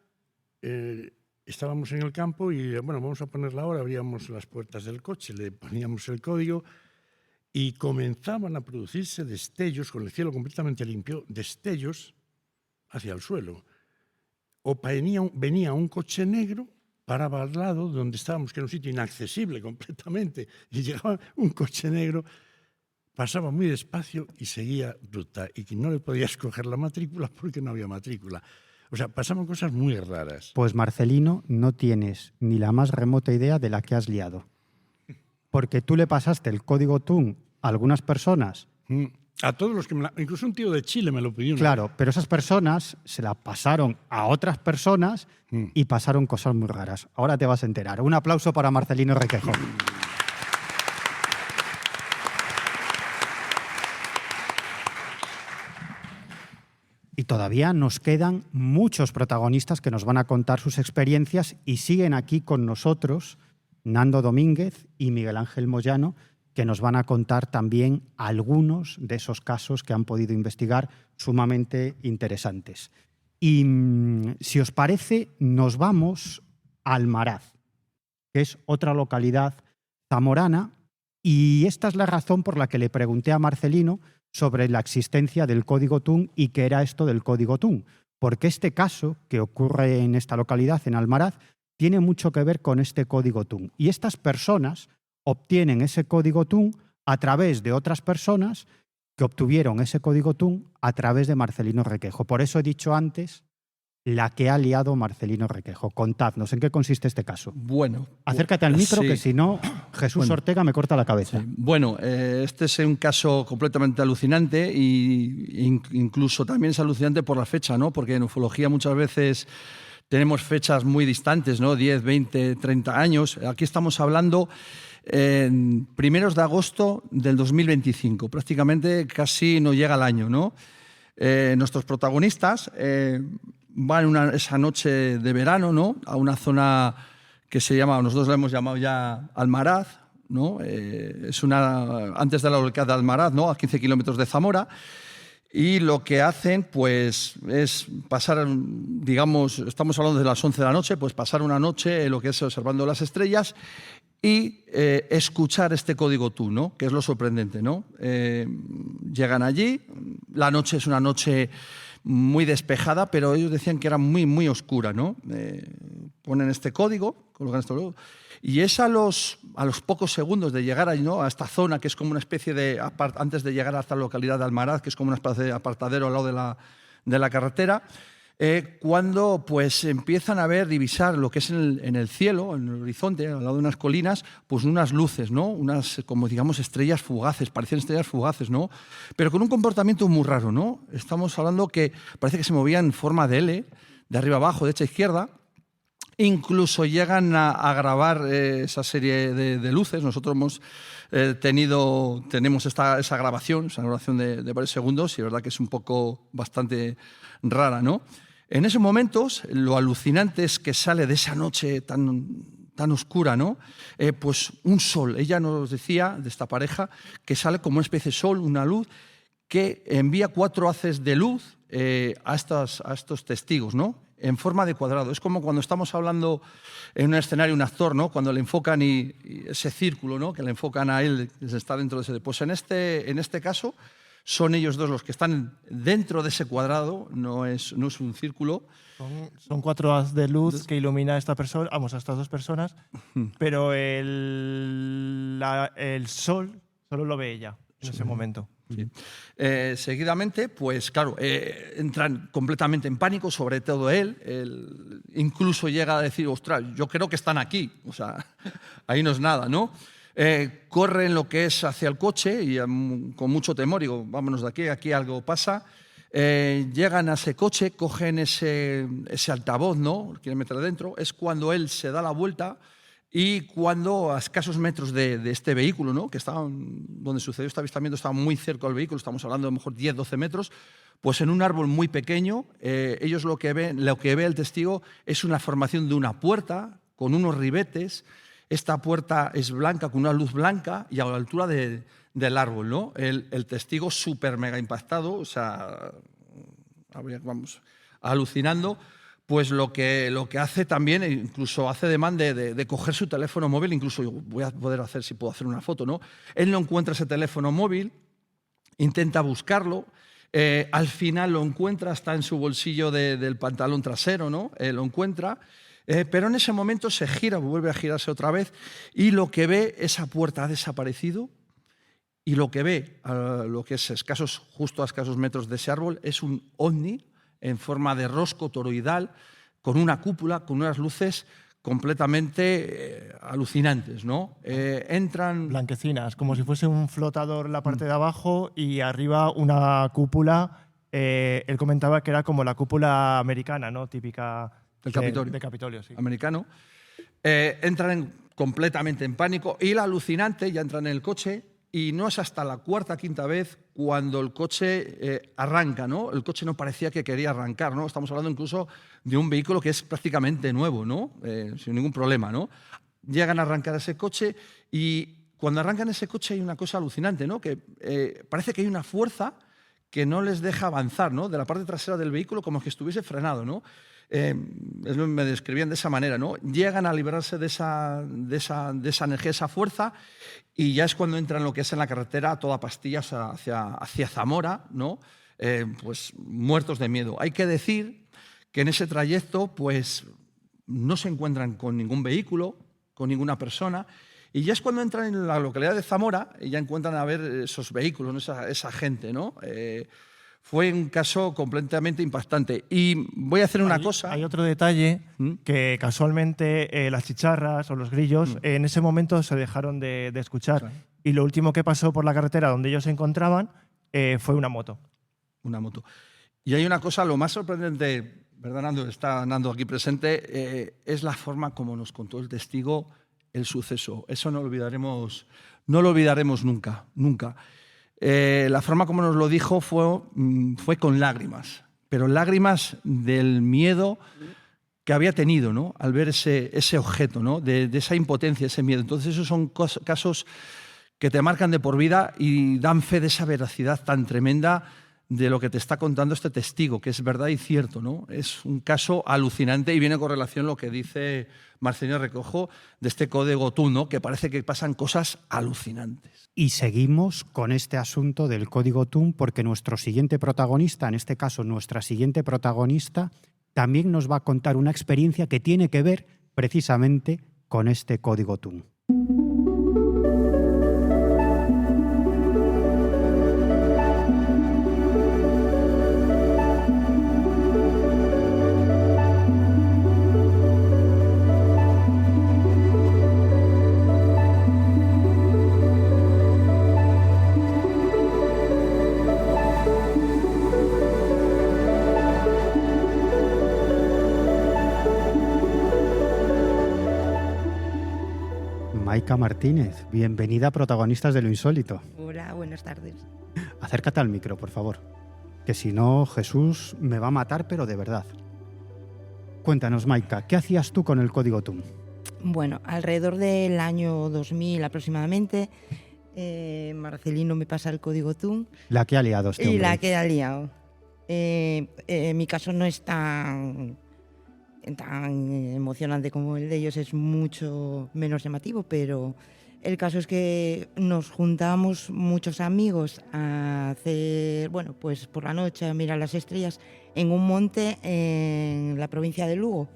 S10: estábamos en el campo y bueno, vamos a ponerla ahora, abríamos las puertas del coche, le poníamos el código y comenzaban a producirse destellos, con el cielo completamente limpio, destellos hacia el suelo. O venía un coche negro, paraba al lado donde estábamos, que era un sitio inaccesible completamente, y llegaba un coche negro, pasaba muy despacio y seguía ruta, y que no le podías coger la matrícula porque no había matrícula. O sea, pasaban cosas muy raras.
S4: Pues Marcelino, no tienes ni la más remota idea de la que has liado. Porque tú le pasaste el código TUN a algunas personas.
S10: A todos los que incluso un tío de Chile me lo pidió.
S4: Claro, pero esas personas se la pasaron a otras personas y pasaron cosas muy raras. Ahora te vas a enterar. Un aplauso para Marcelino Requejo. Y todavía nos quedan muchos protagonistas que nos van a contar sus experiencias y siguen aquí con nosotros Nando Domínguez y Miguel Ángel Moyano, que nos van a contar también algunos de esos casos que han podido investigar sumamente interesantes. Y si os parece, nos vamos a Almaraz, que es otra localidad zamorana, y esta es la razón por la que le pregunté a Marcelino sobre la existencia del código TUN y qué era esto del código TUN, porque este caso que ocurre en esta localidad, en Almaraz, tiene mucho que ver con este código TUN. Y estas personas obtienen ese código TUN a través de otras personas que obtuvieron ese código TUN a través de Marcelino Requejo. Por eso he dicho antes la que ha liado Marcelino Requejo. Contadnos, ¿en qué consiste este caso?
S6: Bueno.
S4: Acércate al micro, que si no, Jesús Ortega me corta la cabeza.
S6: Sí. Bueno, este es un caso completamente alucinante e incluso también es alucinante por la fecha, ¿no? Porque en ufología muchas veces tenemos fechas muy distantes, ¿no? 10, 20, 30 años. Aquí estamos hablando en primeros de agosto del 2025. Prácticamente casi no llega el año, ¿no? Nuestros protagonistas van esa noche de verano, ¿no? A una zona que se llama, nosotros la hemos llamado ya Almaraz, ¿no? Es antes de la localidad de Almaraz, ¿no? A 15 kilómetros de Zamora. Y lo que hacen, pues, es pasar, digamos, estamos hablando de las 11 de la noche, pues pasar una noche en lo que es observando las estrellas y escuchar este código TUN, ¿no? Que es lo sorprendente, ¿no? Llegan allí, la noche es una noche muy despejada, pero ellos decían que era muy, muy oscura, ¿no? Ponen este código, colocan este código, y es a los pocos segundos de llegar allí, ¿no? A esta zona que es como una especie de, antes de llegar a esta localidad de Almaraz, que es como una especie de apartadero al lado de la carretera, cuando pues empiezan a divisar lo que es en el cielo, en el horizonte, al lado de unas colinas, pues unas luces, ¿no? Unas, como digamos, estrellas fugaces, parecían estrellas fugaces, ¿no? Pero con un comportamiento muy raro, ¿no? Estamos hablando que parece que se movían en forma de L, de arriba abajo, derecha a izquierda. Incluso llegan a grabar esa serie de luces. Nosotros tenemos esa grabación de varios segundos, y es verdad que es bastante rara, ¿no? En esos momentos, lo alucinante es que sale de esa noche tan oscura, ¿no? Pues un sol. Ella nos decía, de esta pareja, que sale como una especie de sol, una luz, que envía 4 haces de luz a estos testigos, ¿no? En forma de cuadrado. Es como cuando estamos hablando en un escenario, un actor, ¿no? Cuando le enfocan y ese círculo, ¿no? Que le enfocan a él, que está dentro de ese. Pues en este caso son ellos dos los que están dentro de ese cuadrado, no es un círculo.
S7: Son 4 haz de luz que ilumina a esta persona, a estas dos personas, pero el sol solo lo ve ella en ese momento.
S6: Sí. Seguidamente, pues claro, entran completamente en pánico, sobre todo él incluso llega a decir, ostras, yo creo que están aquí, o sea, ahí no es nada, ¿no? corren lo que es hacia el coche y con mucho temor, digo, vámonos de aquí, aquí algo pasa. Llegan a ese coche, cogen ese altavoz, ¿no? Quieren meter dentro. Es cuando él se da la vuelta y cuando a escasos metros de este vehículo, ¿no? Que estaba donde sucedió este avistamiento, estaba muy cerca del vehículo, estamos hablando de a lo mejor 10-12 metros, pues en un árbol muy pequeño, ellos lo que ve el testigo es una formación de una puerta con unos ribetes. Esta puerta es blanca, con una luz blanca y a la altura del árbol, ¿no? El testigo súper mega impactado, o sea, vamos, alucinando, pues lo que hace también, incluso hace demanda de coger su teléfono móvil, incluso voy a poder hacer, si puedo hacer una foto, ¿no? Él no encuentra ese teléfono móvil, intenta buscarlo, al final lo encuentra, está en su bolsillo del pantalón trasero, ¿no? Lo encuentra. Pero en ese momento se gira, vuelve a girarse otra vez y lo que ve, esa puerta ha desaparecido y lo que ve, lo que es justo a escasos metros de ese árbol, es un ovni en forma de rosco toroidal con una cúpula, con unas luces completamente alucinantes, ¿no? Entran...
S7: Blanquecinas, como si fuese un flotador en la parte de abajo y arriba una cúpula. Él comentaba que era como la cúpula americana, ¿no? Típica... De Capitolio, sí.
S6: Americano. Entran completamente en pánico y el alucinante, ya entran en el coche y no es hasta la cuarta, quinta vez cuando el coche arranca, ¿no? El coche no parecía que quería arrancar, ¿no? Estamos hablando incluso de un vehículo que es prácticamente nuevo, ¿no? Sin ningún problema, ¿no? Llegan a arrancar ese coche y cuando arrancan ese coche hay una cosa alucinante, ¿no? Que parece que hay una fuerza que no les deja avanzar, ¿no? De la parte trasera del vehículo como que estuviese frenado, ¿no? Me describían de esa manera, ¿no? Llegan a liberarse de esa energía, esa fuerza, y ya es cuando entran lo que es en la carretera a toda pastilla hacia Zamora, ¿no? Pues muertos de miedo. Hay que decir que en ese trayecto pues no se encuentran con ningún vehículo, con ninguna persona, y ya es cuando entran en la localidad de Zamora y ya encuentran a ver esos vehículos, ¿no? esa gente, ¿no? Fue un caso completamente impactante. Y voy a hacer una cosa.
S7: Hay otro detalle que casualmente las chicharras o los grillos en ese momento se dejaron de escuchar. Claro. Y lo último que pasó por la carretera donde ellos se encontraban fue una moto.
S6: Una moto. Y hay una cosa, lo más sorprendente, ¿verdad, Nando? Está Nando aquí presente, es la forma como nos contó el testigo el suceso. Eso no lo olvidaremos nunca, nunca. La forma como nos lo dijo fue con lágrimas, pero lágrimas del miedo que había tenido, ¿no? Al ver ese objeto, ¿no? De esa impotencia, ese miedo. Entonces esos son casos que te marcan de por vida y dan fe de esa veracidad tan tremenda de lo que te está contando este testigo, que es verdad y cierto, ¿no? Es un caso alucinante y viene con relación a lo que dice Marcelino Recojo de este código TUM, ¿no? Que parece que pasan cosas alucinantes.
S4: Y seguimos con este asunto del código TUM porque nuestro siguiente protagonista, en este caso nuestra siguiente protagonista, también nos va a contar una experiencia que tiene que ver precisamente con este código TUM. Maika Martínez, bienvenida a Protagonistas de lo Insólito.
S11: Hola, buenas tardes.
S4: Acércate al micro, por favor, que si no Jesús me va a matar, pero de verdad. Cuéntanos, Maika, ¿qué hacías tú con el código TUM?
S11: Bueno, alrededor del año 2000 aproximadamente, Marcelino me pasa el código TUM.
S4: La que ha liado este hombre.
S11: Y la que ha liado. Mi caso no es tan emocionante como el de ellos, es mucho menos llamativo, pero el caso es que nos juntamos muchos amigos a hacer, bueno, pues por la noche a mirar las estrellas en un monte en la provincia de Lugo.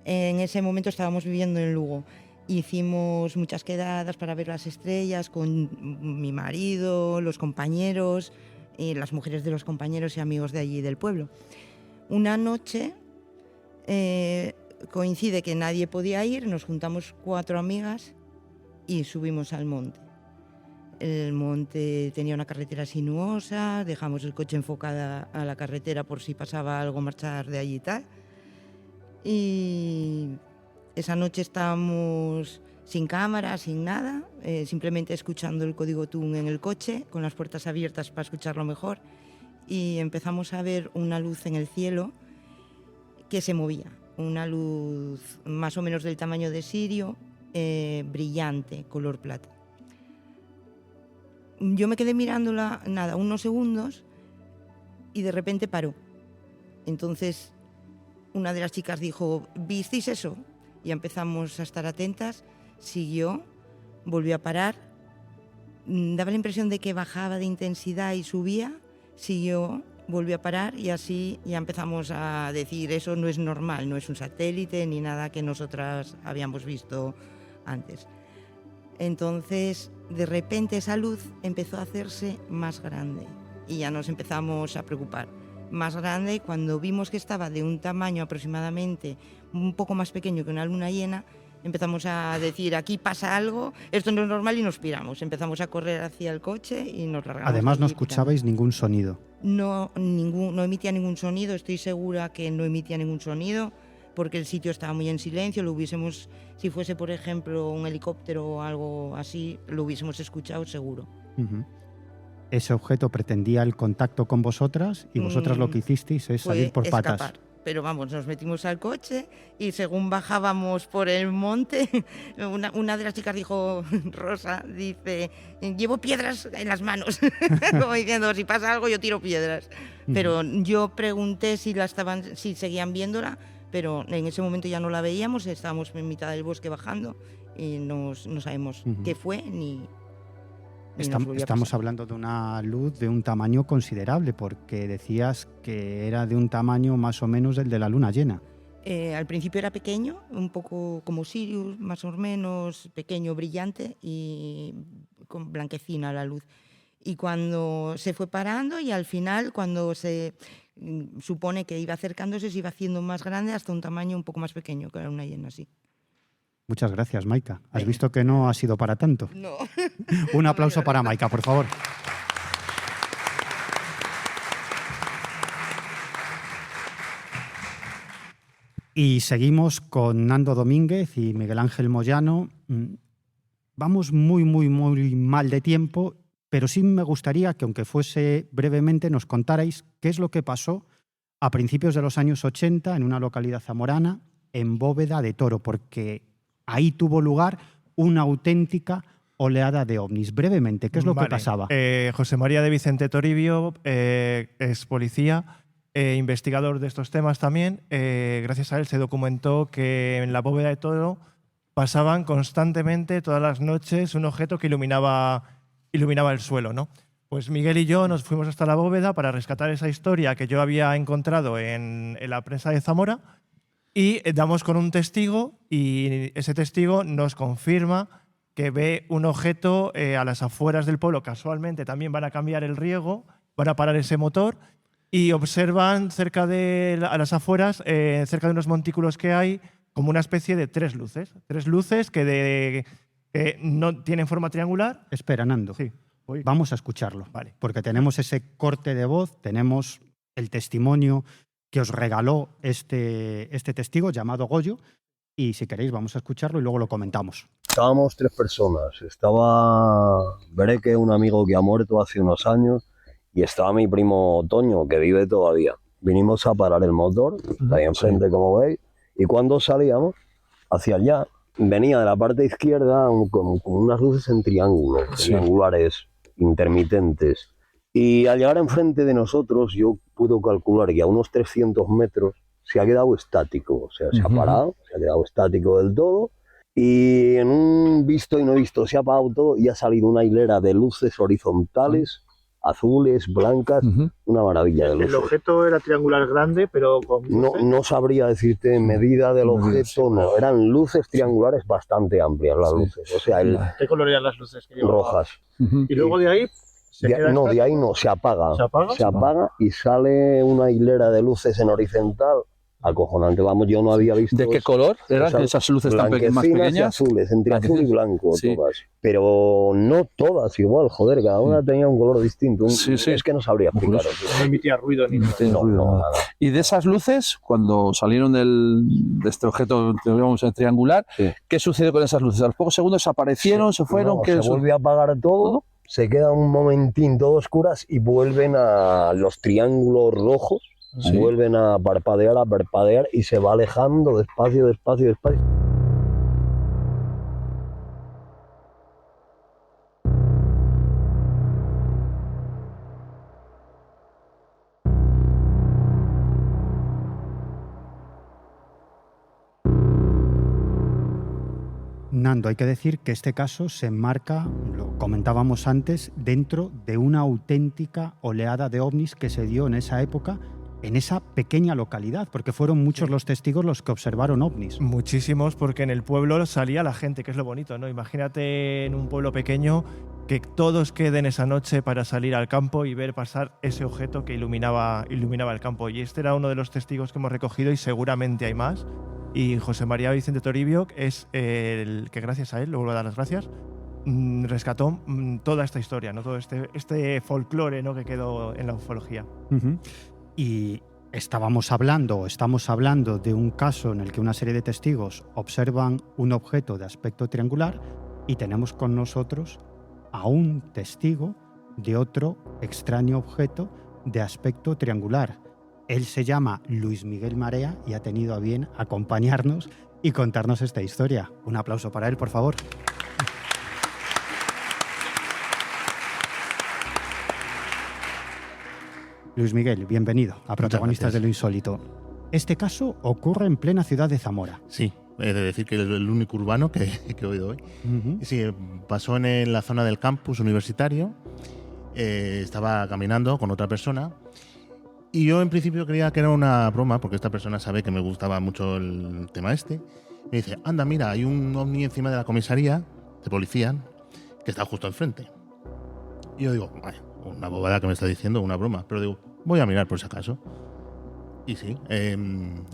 S11: En ese momento estábamos viviendo en Lugo. Hicimos muchas quedadas para ver las estrellas con mi marido, los compañeros, las mujeres de los compañeros y amigos de allí del pueblo. Una noche coincide que nadie podía ir, nos juntamos 4 amigas y subimos al monte. El monte tenía una carretera sinuosa, dejamos el coche enfocado a la carretera por si pasaba algo, marchar de allí y tal. Y esa noche estábamos sin cámara, sin nada, simplemente escuchando el código TUN en el coche, con las puertas abiertas para escucharlo mejor, y empezamos a ver una luz en el cielo que se movía, una luz más o menos del tamaño de Sirio, brillante, color plata. Yo me quedé mirándola, nada, unos segundos, y de repente paró. Entonces una de las chicas dijo, ¿visteis eso? Y empezamos a estar atentas, siguió, volvió a parar, daba la impresión de que bajaba de intensidad y subía, siguió, volvió a parar y así ya empezamos a decir, eso no es normal, no es un satélite ni nada que nosotras habíamos visto antes. Entonces, de repente esa luz empezó a hacerse más grande y ya nos empezamos a preocupar. Más grande, cuando vimos que estaba de un tamaño aproximadamente un poco más pequeño que una luna llena, empezamos a decir, aquí pasa algo, esto no es normal, y nos piramos. Empezamos a correr hacia el coche y nos largamos.
S4: Además no escuchabais ningún sonido.
S11: No emitía ningún sonido, estoy segura que no emitía ningún sonido, porque el sitio estaba muy en silencio, lo hubiésemos, si fuese por ejemplo un helicóptero o algo así, lo hubiésemos escuchado seguro.
S4: Uh-huh. Ese objeto pretendía el contacto con vosotras y vosotras lo que hicisteis es salir por
S11: escapar.
S4: patas.
S11: Pero vamos, nos metimos al coche y según bajábamos por el monte, una de las chicas dijo, Rosa, dice, llevo piedras en las manos, como diciendo, si pasa algo yo tiro piedras. Pero yo pregunté si seguían viéndola, pero en ese momento ya no la veíamos, estábamos en mitad del bosque bajando y no sabemos qué fue ni
S4: Estamos hablando de una luz de un tamaño considerable, porque decías que era de un tamaño más o menos el de la luna llena.
S11: Al principio era pequeño, un poco como Sirius, más o menos pequeño, brillante y con blanquecina la luz. Y cuando se fue parando y al final, cuando se supone que iba acercándose, se iba haciendo más grande hasta un tamaño un poco más pequeño que la luna llena, sí.
S4: Muchas gracias, Maika. Has visto que no ha sido para tanto.
S11: No.
S4: Un aplauso para Maika, por favor. Y seguimos con Nando Domínguez y Miguel Ángel Moyano. Vamos muy mal de tiempo, pero sí me gustaría que, aunque fuese brevemente, nos contarais qué es lo que pasó a principios de los años 80 en una localidad zamorana, en Bóveda de Toro, porque ahí tuvo lugar una auténtica oleada de ovnis. Brevemente, ¿qué es lo que pasaba?
S7: José María de Vicente Toribio, es policía, investigador de estos temas también. Gracias a él se documentó que en la Bóveda de Toro pasaban constantemente, todas las noches, un objeto que iluminaba el suelo, ¿no? Pues Miguel y yo nos fuimos hasta la Bóveda para rescatar esa historia que yo había encontrado en la prensa de Zamora. Y damos con un testigo y ese testigo nos confirma que ve un objeto a las afueras del pueblo. Casualmente también van a cambiar el riego, van a parar ese motor y observan a las afueras, cerca de unos montículos que hay, como una especie de tres luces. Tres luces que no tienen forma triangular.
S4: Espera, Nando.
S7: Sí.
S4: Vamos a escucharlo.
S7: Vale.
S4: Porque tenemos ese corte de voz, tenemos el testimonio que os regaló este testigo llamado Goyo, y si queréis vamos a escucharlo y luego lo comentamos.
S12: Estábamos 3 personas. Estaba Breque, un amigo que ha muerto hace unos años, y estaba mi primo Toño, que vive todavía. Vinimos a parar el motor, ahí enfrente, como veis, y cuando salíamos hacia allá, venía de la parte izquierda con unas luces en triángulo, triangulares, intermitentes. Y al llegar enfrente de nosotros, yo puedo calcular que a unos 300 metros se ha quedado estático, o sea, se ha parado, se ha quedado estático del todo, y en un visto y no visto se ha apagado todo y ha salido una hilera de luces horizontales, azules, blancas, una maravilla de luces.
S7: El objeto era triangular grande, pero con luces.
S12: No sabría decirte medida del objeto, no, eran luces triangulares bastante amplias las luces, o sea,
S7: ¿Qué color eran las luces que
S12: rojas.
S7: Y luego de ahí
S12: de ahí no, se apaga y sale una hilera de luces en horizontal acojonante. Vamos, yo no había visto...
S6: ¿De qué color eran esas luces tan más pequeñas?
S12: Y azules, entre azul y blanco, sí. Todas. Pero no todas igual, joder, cada una tenía un color distinto.
S6: Sí.
S12: Es que no sabría explicaros.
S7: No emitía ruido ni nada.
S12: No, nada.
S6: Y de esas luces, cuando salieron de este objeto, digamos, triangular, ¿qué sucedió con esas luces? ¿A los pocos segundos desaparecieron, se fueron?
S12: Se volvió a apagar todo, se quedan un momentín todo oscuras y vuelven a los triángulos rojos. Sí. Vuelven a parpadear y se va alejando despacio.
S4: Nando, hay que decir que este caso se enmarca, lo comentábamos antes, dentro de una auténtica oleada de ovnis que se dio en esa época, en esa pequeña localidad, porque fueron muchos los testigos los que observaron ovnis.
S7: Muchísimos, porque en el pueblo salía la gente, que es lo bonito, ¿no? Imagínate en un pueblo pequeño que todos queden esa noche para salir al campo y ver pasar ese objeto que iluminaba el campo. Y este era uno de los testigos que hemos recogido y seguramente hay más. Y José María Vicente Toribio es el que, gracias a él, le vuelvo a dar las gracias, rescató toda esta historia, ¿no? Todo este folclore, ¿no?, que quedó en la ufología.
S4: Y estamos hablando de un caso en el que una serie de testigos observan un objeto de aspecto triangular y tenemos con nosotros a un testigo de otro extraño objeto de aspecto triangular. Él se llama Luis Miguel Marea y ha tenido a bien acompañarnos y contarnos esta historia. Un aplauso para él, por favor. Luis Miguel, bienvenido a Protagonistas de lo Insólito. Este caso ocurre en plena ciudad de Zamora.
S13: Sí, he de decir que es el único urbano que he oído hoy. Sí, pasó en la zona del campus universitario. Estaba caminando con otra persona y yo en principio creía que era una broma, porque esta persona sabe que me gustaba mucho el tema este. Me dice, anda, mira, hay un ovni encima de la comisaría de policía que está justo enfrente. Y yo digo, vaya, una bobada que me está diciendo, una broma. Pero digo, voy a mirar por si acaso. Y sí,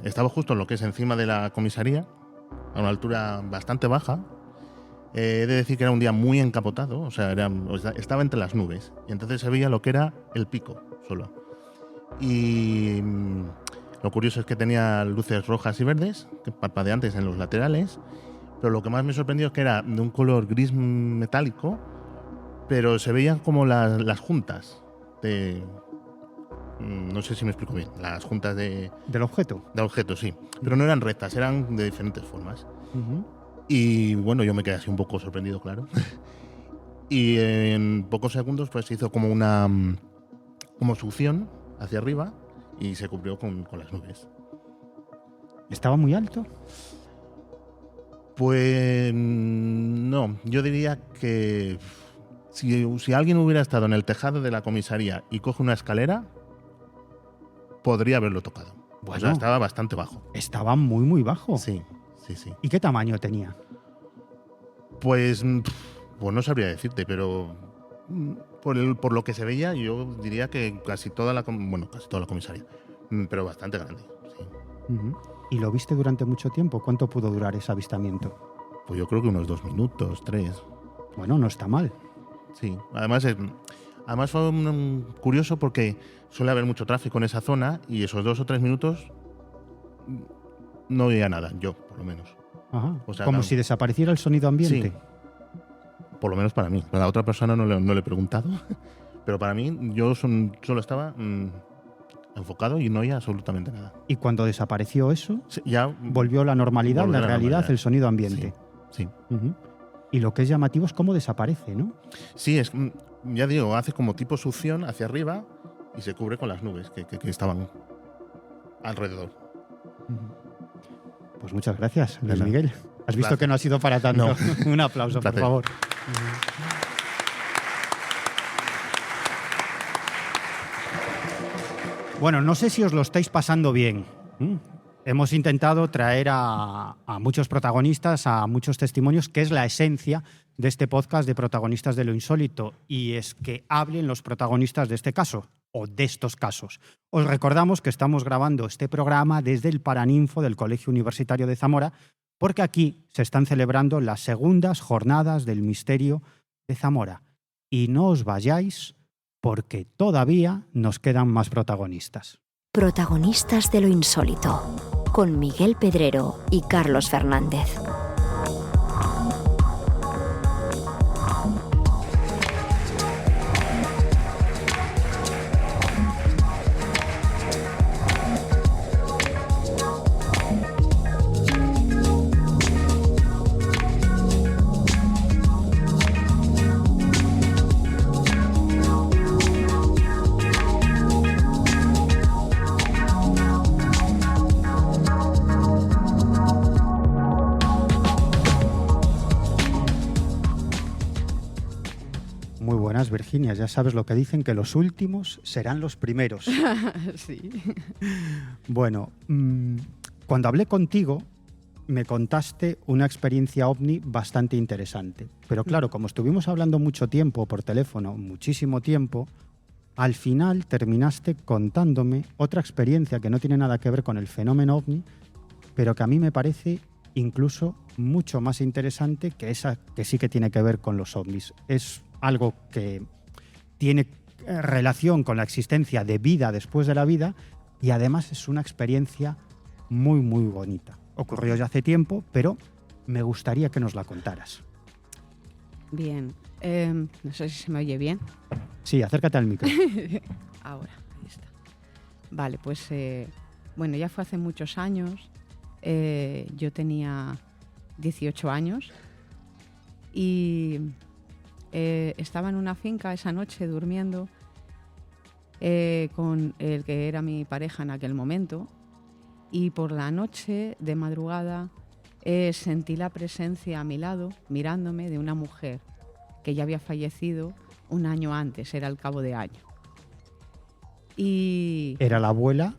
S13: estaba justo en lo que es encima de la comisaría, a una altura bastante baja. He de decir que era un día muy encapotado, o sea, estaba entre las nubes. Y entonces se veía lo que era el pico solo. Y lo curioso es que tenía luces rojas y verdes, que parpadeantes en los laterales. Pero lo que más me sorprendió es que era de un color gris metálico, pero se veían como las juntas de... No sé si me explico bien. Las juntas ¿del
S4: objeto?
S13: Del objeto, sí. Pero no eran rectas, eran de diferentes formas. Y bueno, yo me quedé así un poco sorprendido, claro. Y en pocos segundos pues se hizo como una succión hacia arriba y se cubrió con las nubes.
S4: ¿Estaba muy alto?
S13: Pues no, yo diría que si alguien hubiera estado en el tejado de la comisaría y coge una escalera, podría haberlo tocado. Bueno, o sea, estaba bastante bajo.
S4: Estaba muy, muy bajo.
S13: Sí.
S4: ¿Y qué tamaño tenía?
S13: Pues no sabría decirte, pero por lo que se veía, yo diría que casi toda la comisaría, pero bastante grande. Sí.
S4: ¿Y lo viste durante mucho tiempo? ¿Cuánto pudo durar ese avistamiento?
S13: Pues yo creo que unos 2 minutos, 3.
S4: Bueno, no está mal.
S13: Sí, además fue curioso porque suele haber mucho tráfico en esa zona y esos 2 o 3 minutos no veía nada, yo por lo menos.
S4: Ajá. O sea, como si desapareciera el sonido ambiente.
S13: Sí. Por lo menos para mí. A la otra persona no le he preguntado, pero para mí yo solo estaba enfocado y no oía absolutamente nada.
S4: ¿Y cuando desapareció eso?
S13: Sí, ya
S4: volvió la normalidad, la realidad, el sonido ambiente.
S13: Sí.
S4: Y lo que es llamativo es cómo desaparece, ¿no?
S13: Sí, ya digo, hace como tipo succión hacia arriba y se cubre con las nubes que estaban alrededor.
S4: Pues muchas gracias, Luis Miguel. Has visto que no ha sido para tanto. No. Un aplauso, por favor. Bueno, no sé si os lo estáis pasando bien. Hemos intentado traer a muchos protagonistas, a muchos testimonios, que es la esencia de este podcast de Protagonistas de lo Insólito, y es que hablen los protagonistas de este caso. o de estos casos. Os recordamos que estamos grabando este programa desde el Paraninfo del Colegio Universitario de Zamora, porque aquí se están celebrando las segundas jornadas del misterio de Zamora. Y no os vayáis, porque todavía nos quedan más protagonistas.
S3: Protagonistas de lo insólito, con Miguel Pedrero y Carlos Fernández.
S4: Virginia, ya sabes lo que dicen, que los últimos serán los primeros.
S14: Sí.
S4: Bueno, cuando hablé contigo me contaste una experiencia ovni bastante interesante. Pero claro, como estuvimos hablando mucho tiempo por teléfono, muchísimo tiempo, al final terminaste contándome otra experiencia que no tiene nada que ver con el fenómeno ovni, pero que a mí me parece incluso mucho más interesante que esa que sí que tiene que ver con los ovnis. Es algo que tiene relación con la existencia de vida después de la vida y además es una experiencia muy, muy bonita. Ocurrió ya hace tiempo, pero me gustaría que nos la contaras.
S14: Bien, no sé si se me oye bien.
S4: Sí, acércate al micro.
S14: Ahora, ahí está. Vale, pues bueno, ya fue hace muchos años. Yo tenía 18 años y estaba en una finca esa noche durmiendo con el que era mi pareja en aquel momento, y por la noche, de madrugada, sentí la presencia a mi lado, mirándome, de una mujer que ya había fallecido un año antes, era al cabo de año. Y
S4: Era la abuela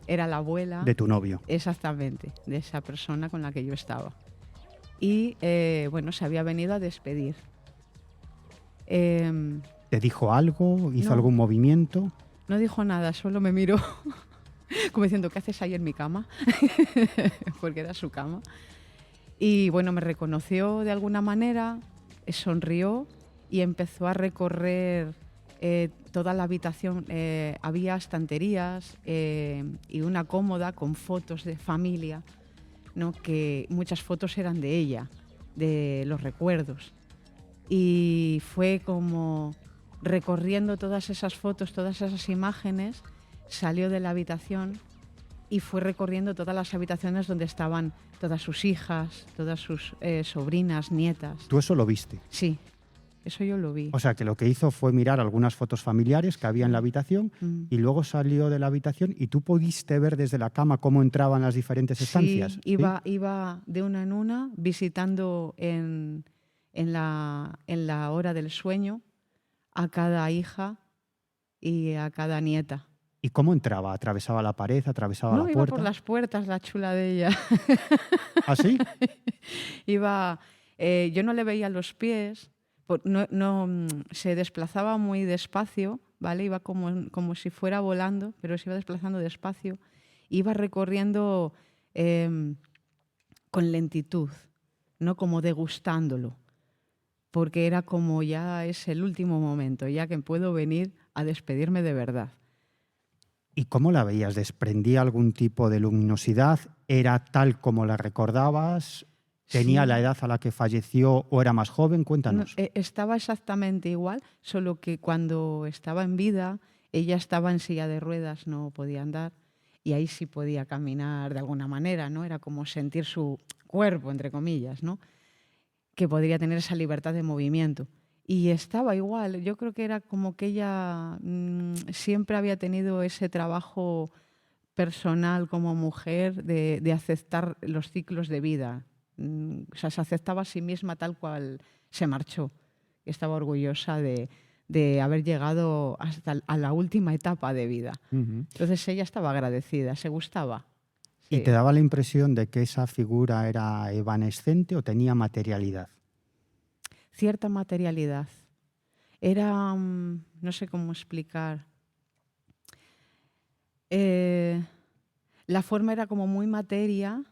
S14: de
S4: tu novio.
S14: Exactamente, de esa persona con la que yo estaba. Y bueno, se había venido a despedir.
S4: ¿Te dijo algo? ¿Hizo
S14: no,
S4: algún movimiento?
S14: No dijo nada, solo me miró como diciendo, ¿qué haces ahí en mi cama? Porque era su cama. Y bueno, me reconoció de alguna manera, sonrió y empezó a recorrer toda la habitación. Había estanterías y una cómoda con fotos de familia, ¿no? Que muchas fotos eran de ella, de los recuerdos. Y fue como recorriendo todas esas fotos, todas esas imágenes, salió de la habitación y fue recorriendo todas las habitaciones donde estaban todas sus hijas, todas sus sobrinas, nietas.
S4: ¿Tú eso lo viste?
S14: Sí, eso yo lo vi.
S4: O sea, que lo que hizo fue mirar algunas fotos familiares que había en la habitación y luego salió de la habitación y tú pudiste ver desde la cama cómo entraban las diferentes estancias.
S14: Sí, iba de una en una visitando en la hora del sueño a cada hija y a cada nieta.
S4: ¿Y cómo entraba? ¿Atravesaba la pared? ¿Atravesaba la puerta?
S14: No, iba por las puertas, la chula de ella.
S4: ¿Ah, sí?
S14: Yo no le veía los pies, se desplazaba muy despacio, ¿vale? Iba como si fuera volando, pero se iba desplazando despacio. Iba recorriendo con lentitud, ¿no? Como degustándolo, porque era como ya es el último momento, ya que puedo venir a despedirme de verdad.
S4: ¿Y cómo la veías? ¿Desprendía algún tipo de luminosidad? ¿Era tal como la recordabas? ¿Tenía la edad a la que falleció o era más joven? Cuéntanos.
S14: No, estaba exactamente igual, solo que cuando estaba en vida, ella estaba en silla de ruedas, no podía andar, y ahí sí podía caminar de alguna manera, ¿no? Era como sentir su cuerpo, entre comillas, ¿no? Que podría tener esa libertad de movimiento. Y estaba igual, yo creo que era como que ella siempre había tenido ese trabajo personal como mujer de aceptar los ciclos de vida. O sea, se aceptaba a sí misma tal cual se marchó. Estaba orgullosa de haber llegado hasta a la última etapa de vida. Entonces ella estaba agradecida, se gustaba. Sí.
S4: ¿Y te daba la impresión de que esa figura era evanescente o tenía materialidad?
S14: Cierta materialidad. Era, no sé cómo explicar, La forma era como muy materia,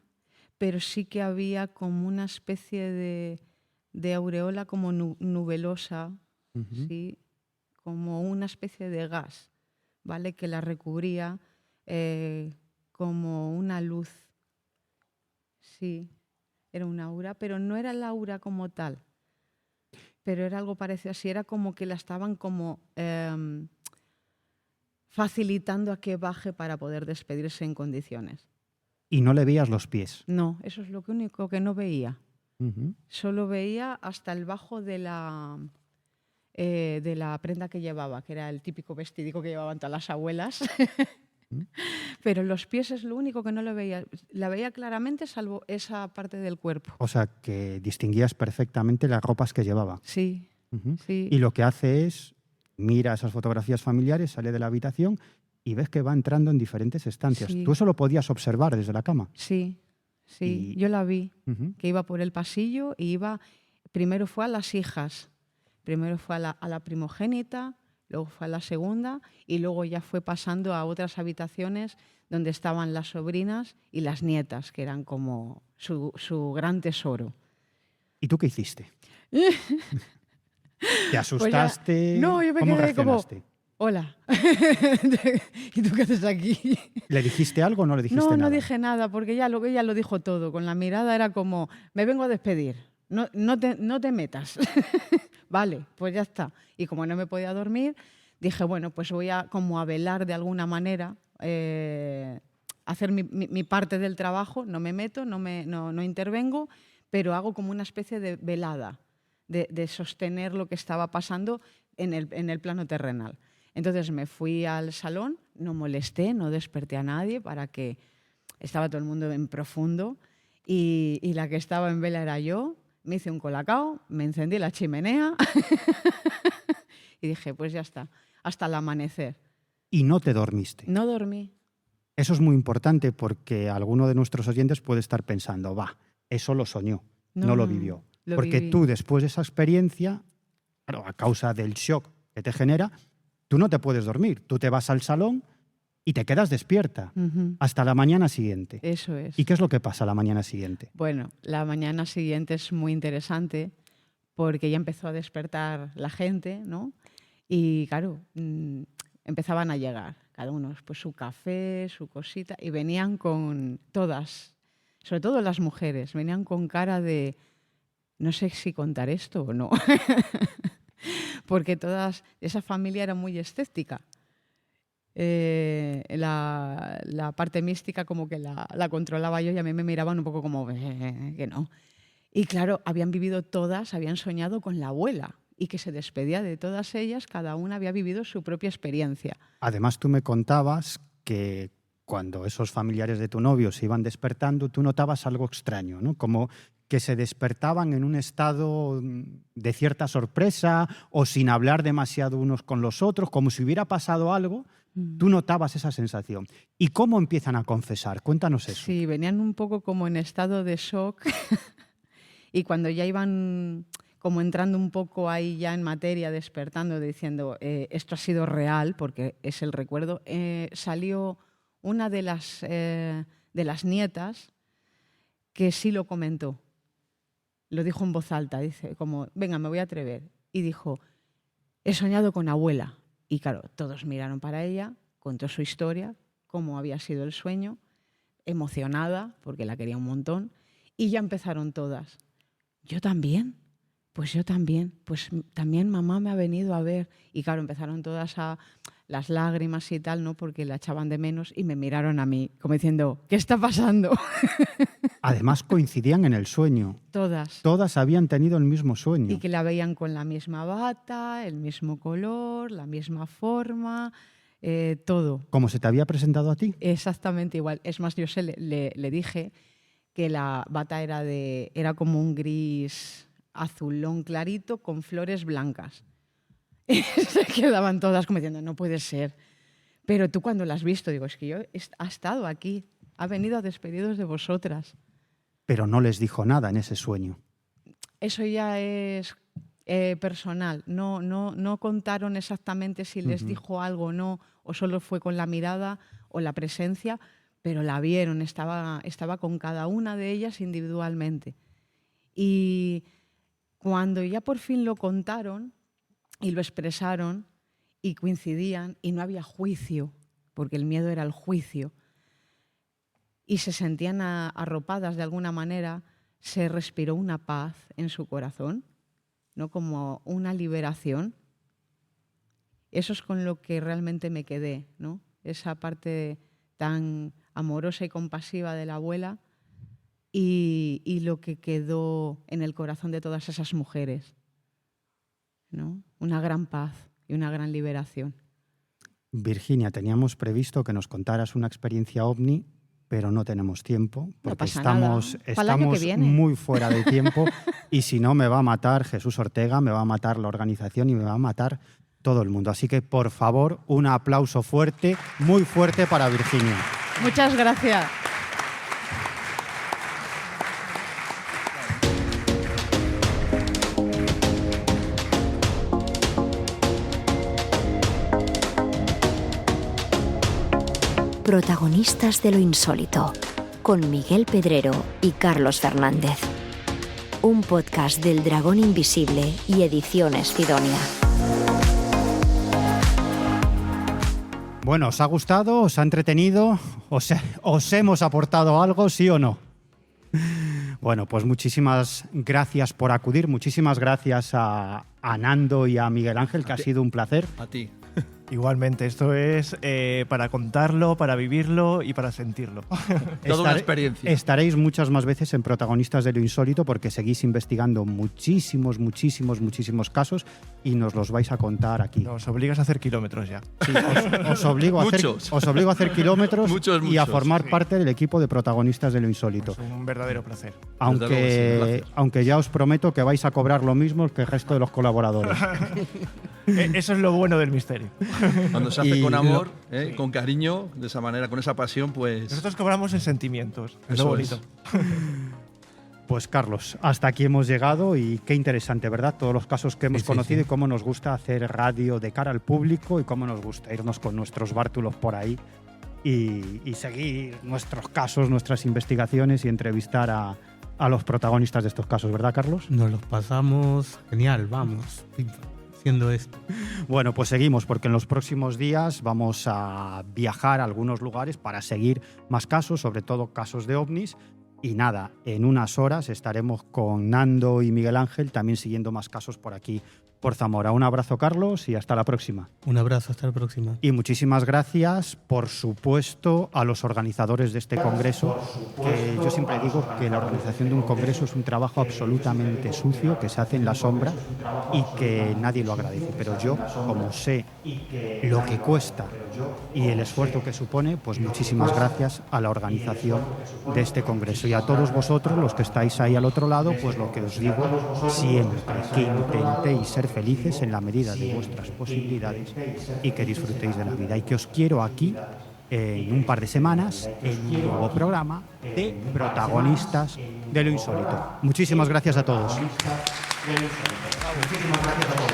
S14: pero sí que había como una especie de aureola como nubelosa, ¿sí? Como una especie de gas, ¿vale? Que la recubría como una luz. Sí, era una aura, pero no era la aura como tal, pero era algo parecido así, era como que la estaban como facilitando a que baje para poder despedirse en condiciones.
S4: Y no le veías los pies.
S14: No, eso es lo único que no veía. Solo veía hasta el bajo de la prenda que llevaba, que era el típico vestidico que llevaban todas las abuelas. Pero los pies es lo único que no lo veía. La veía claramente, salvo esa parte del cuerpo.
S4: O sea, que distinguías perfectamente las ropas que llevaba.
S14: Sí, sí.
S4: Y lo que hace es, mira esas fotografías familiares, sale de la habitación y ves que va entrando en diferentes estancias.
S14: Sí.
S4: ¿Tú eso lo podías observar desde la cama?
S14: Sí, sí. Yo la vi, que iba por el pasillo y iba... Primero fue a las hijas, primero fue a la primogénita, luego fue a la segunda y luego ya fue pasando a otras habitaciones donde estaban las sobrinas y las nietas, que eran como su gran tesoro.
S4: ¿Y tú qué hiciste? ¿Te asustaste?
S14: Pues ya, no, yo me
S4: ¿Cómo
S14: quedé
S4: reaccionaste?
S14: como, hola, ¿y tú qué haces aquí?
S4: ¿Le dijiste algo o no le dijiste nada?
S14: No dije nada, porque ella lo dijo todo. Con la mirada era como, me vengo a despedir, no te metas. Vale, pues ya está. Y como no me podía dormir, dije, bueno, pues voy a como a velar de alguna manera, hacer mi parte del trabajo, no me meto, no intervengo, pero hago como una especie de velada, de sostener lo que estaba pasando en el plano terrenal. Entonces me fui al salón, no molesté, no desperté a nadie, para que estaba todo el mundo en profundo y la que estaba en vela era yo. Me hice un colacao, me encendí la chimenea y dije, pues ya está, hasta el amanecer.
S4: ¿Y no te dormiste?
S14: No dormí.
S4: Eso es muy importante porque alguno de nuestros oyentes puede estar pensando, eso lo soñó, no lo vivió. Porque
S14: viví.
S4: tú, después de esa experiencia, claro, a causa del shock que te genera, tú no te puedes dormir. Tú te vas al salón y te quedas despierta hasta la mañana siguiente.
S14: Eso es.
S4: ¿Y qué es lo que pasa la mañana siguiente?
S14: Bueno, la mañana siguiente es muy interesante porque ya empezó a despertar la gente, ¿no? Y claro, empezaban a llegar, cada uno pues su café, su cosita, y venían con todas, sobre todo las mujeres, venían con cara de, no sé si contar esto o no, porque esa familia era muy escéptica. La parte mística como que la controlaba yo y a mí me miraban un poco como que no. Y claro, habían vivido todas, habían soñado con la abuela y que se despedía de todas ellas, cada una había vivido su propia experiencia.
S4: Además, tú me contabas que cuando esos familiares de tu novio se iban despertando, tú notabas algo extraño, ¿no? Como que se despertaban en un estado de cierta sorpresa o sin hablar demasiado unos con los otros, como si hubiera pasado algo. Tú notabas esa sensación. ¿Y cómo empiezan a confesar? Cuéntanos eso.
S14: Sí, venían un poco como en estado de shock y cuando ya iban como entrando un poco ahí ya en materia, despertando, diciendo esto ha sido real, porque es el recuerdo, salió una de las nietas que sí lo comentó. Lo dijo en voz alta, dice como, venga, me voy a atrever. Y dijo, he soñado con abuela. Y claro, todos miraron para ella, contó su historia, cómo había sido el sueño, emocionada, porque la quería un montón, y ya empezaron todas. ¿Yo también? Pues yo también. Pues también mamá me ha venido a ver. Y claro, empezaron todas a las lágrimas y tal, ¿no? Porque la echaban de menos y me miraron a mí, como diciendo, ¿qué está pasando?
S4: Además coincidían en el sueño.
S14: Todas.
S4: Todas habían tenido el mismo sueño.
S14: Y que la veían con la misma bata, el mismo color, la misma forma, todo.
S4: ¿Cómo se te había presentado a ti?
S14: Exactamente igual. Es más, yo le dije que la bata era como un gris azulón clarito con flores blancas. Y se quedaban todas como diciendo, no puede ser. Pero tú cuando la has visto, digo, es que ha estado aquí, ha venido a despediros de vosotras.
S4: Pero no les dijo nada en ese sueño.
S14: Eso ya es personal. No contaron exactamente si les dijo algo o no, o solo fue con la mirada o la presencia, pero la vieron, estaba con cada una de ellas individualmente. Y cuando ya por fin lo contaron y lo expresaron y coincidían y no había juicio, porque el miedo era el juicio, y se sentían arropadas de alguna manera, se respiró una paz en su corazón, ¿no? Como una liberación. Eso es con lo que realmente me quedé, ¿no? Esa parte tan amorosa y compasiva de la abuela y lo que quedó en el corazón de todas esas mujeres, ¿no? Una gran paz y una gran liberación.
S4: Virginia, teníamos previsto que nos contaras una experiencia ovni, pero no tenemos tiempo, porque estamos muy fuera de tiempo y si no me va a matar Jesús Ortega, me va a matar la organización y me va a matar todo el mundo. Así que, por favor, un aplauso fuerte, muy fuerte para Virginia.
S14: Muchas gracias.
S3: Protagonistas de lo insólito, con Miguel Pedrero y Carlos Fernández. Un podcast del Dragón Invisible y Ediciones Sidonia.
S4: Bueno, ¿os ha gustado? ¿Os ha entretenido? ¿Os hemos aportado algo, sí o no? Bueno, pues muchísimas gracias por acudir, muchísimas gracias a Nando y a Miguel Ángel, que ha sido un placer.
S6: A ti.
S7: Igualmente, esto es para contarlo, para vivirlo y para sentirlo.
S6: Toda una experiencia.
S4: Estaréis muchas más veces en Protagonistas de lo Insólito porque seguís investigando muchísimos casos y nos los vais a contar aquí.
S7: Nos obligas a hacer kilómetros ya.
S4: Sí, os obligo a hacer kilómetros y a formar parte del equipo de Protagonistas de lo Insólito.
S7: Es un verdadero placer.
S4: Aunque ya os prometo que vais a cobrar lo mismo que el resto de los colaboradores.
S7: Eso es lo bueno del misterio.
S6: Cuando se hace con amor, con cariño, de esa manera, con esa pasión, pues...
S7: Nosotros cobramos en sentimientos. Es lo bonito.
S4: Pues Carlos, hasta aquí hemos llegado y qué interesante, ¿verdad? Todos los casos que hemos conocido y cómo nos gusta hacer radio de cara al público y cómo nos gusta irnos con nuestros bártulos por ahí y seguir nuestros casos, nuestras investigaciones y entrevistar a los protagonistas de estos casos, ¿verdad, Carlos?
S5: Nos los pasamos genial, vamos. Esto.
S4: Bueno, pues seguimos porque en los próximos días vamos a viajar a algunos lugares para seguir más casos, sobre todo casos de ovnis. Y nada, en unas horas estaremos con Nando y Miguel Ángel también siguiendo más casos por aquí, por Zamora. Un abrazo, Carlos, y hasta la próxima.
S5: Un abrazo, hasta la próxima.
S4: Y muchísimas gracias, por supuesto, a los organizadores de este congreso, que yo siempre digo que la organización de un congreso es un trabajo absolutamente sucio, que se hace en la sombra y que nadie lo agradece. Pero yo, como sé lo que cuesta y el esfuerzo que supone, pues muchísimas gracias a la organización de este congreso. Y a todos vosotros, los que estáis ahí al otro lado, pues lo que os digo siempre, que intentéis ser felices en la medida de vuestras posibilidades y que disfrutéis de la vida. Y que os quiero aquí en un par de semanas en un nuevo programa de Protagonistas de lo Insólito. Muchísimas gracias a todos. Muchísimas gracias a todos.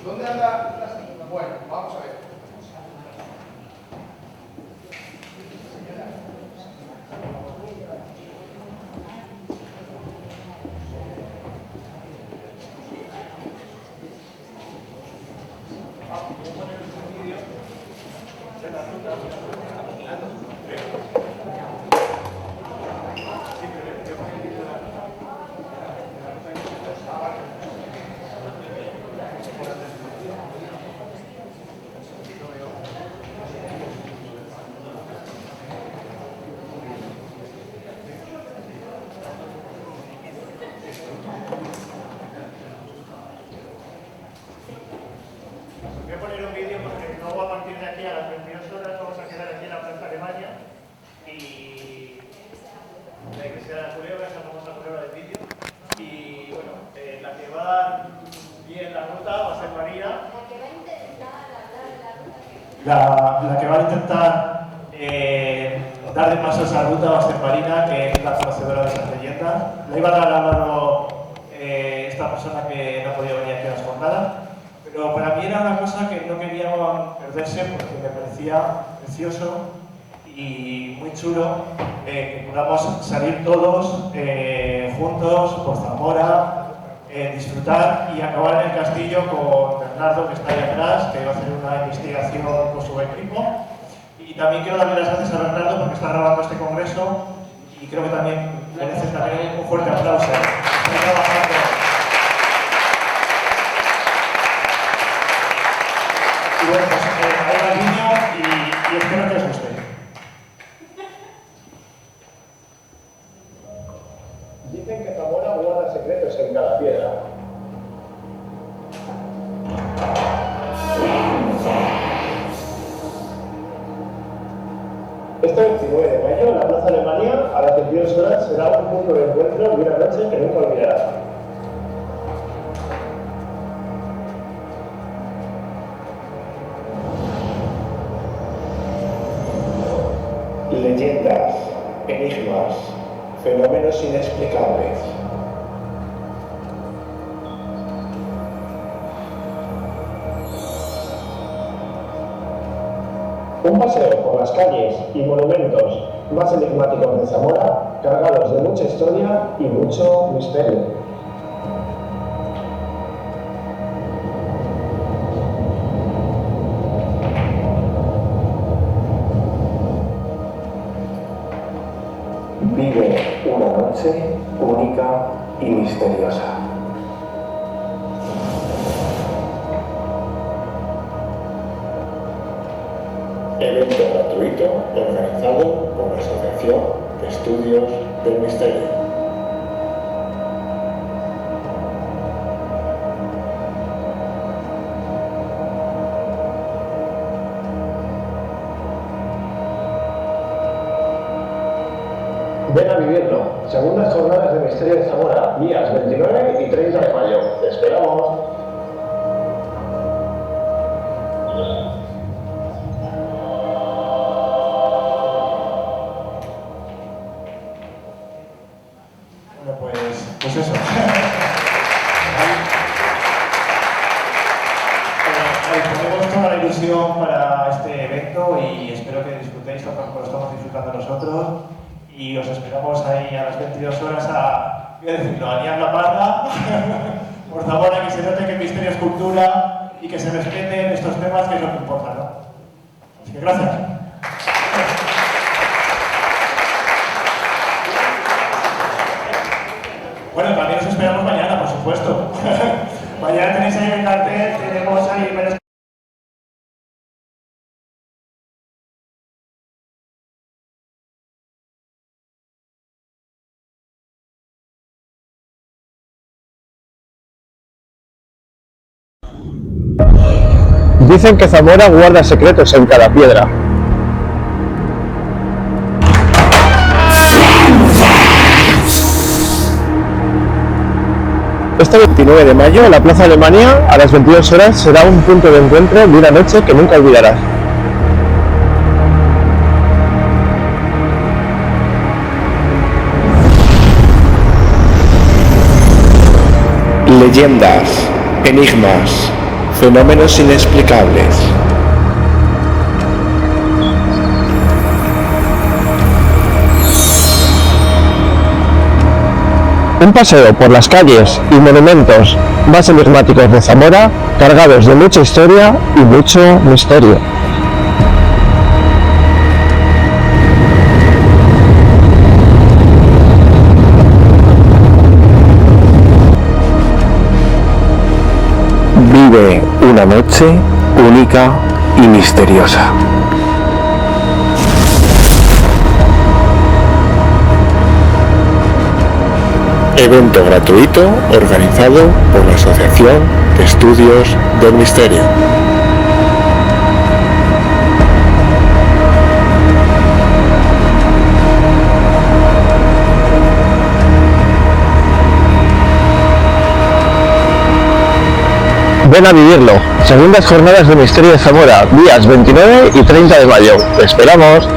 S15: ¿Dónde anda? Bueno, vamos a ver. Vamos a poner
S7: Voy a poner un vídeo porque luego a partir de aquí a las 22 horas vamos a quedar aquí en la Plaza Alemania y la iglesia de la Culebra, esa famosa culebra del vídeo. Y bueno, la que va a dar bien la ruta va a ser Marina. La que va a intentar dar de paso a esa ruta va a ser Marina, que es la conocedora de esas leyendas. La iba a dar a Álvaro, esta persona que no podía venir aquí a las jornadas. Pero para mí era una cosa que no quería perderse porque me parecía precioso y muy chulo que podamos salir todos juntos por Zamora, disfrutar y acabar en el castillo con Bernardo, que está ahí atrás, que va a hacer una investigación con su equipo. Y también quiero darle las gracias a Bernardo porque está grabando este congreso y creo que también merece también un fuerte aplauso. Está trabajando. Y bueno, pues ahí va el vídeo y espero que os guste.
S16: Dicen que Zamora guarda secretos en cada piedra. Este 29 de mayo, en la Plaza Alemania, a las 22 horas, será un punto de encuentro de una noche que nunca olvidarás. Leyendas, enigmas, fenómenos inexplicables. Un paseo por las calles y monumentos más enigmáticos de Zamora, cargados de mucha historia y mucho misterio. Vive una noche única y misteriosa. Evento gratuito organizado por la Asociación de Estudios del Misterio. Ven a vivirlo. Segundas jornadas de Misterio de Zamora, días 29 y 30 de mayo. ¡Te esperamos!
S7: Bueno, pues eso. Ponemos toda la ilusión para este evento y espero que disfrutéis tanto como lo estamos disfrutando nosotros. Y os esperamos ahí a las 22 horas voy a decirlo, a liar la parda por Zamora, que se note que el misterio es cultura y que se respeten estos temas, que es lo que importa, ¿no? Así que gracias. Bueno, también os esperamos mañana, por supuesto. Mañana tenéis ahí el cartel, tenemos ahí...
S16: Dicen que Zamora guarda secretos en cada piedra. Este 29 de mayo, en la Plaza Alemania, a las 22 horas, será un punto de encuentro de una noche que nunca olvidarás. Leyendas, enigmas, fenómenos inexplicables. Un paseo por las calles y monumentos más enigmáticos de Zamora, cargados de mucha historia y mucho misterio.
S17: Vive una noche única y misteriosa. Evento gratuito organizado por la Asociación de Estudios del Misterio. Ven a vivirlo. Segundas jornadas de Misterio de Zamora, días 29 y 30 de mayo. ¡Te esperamos!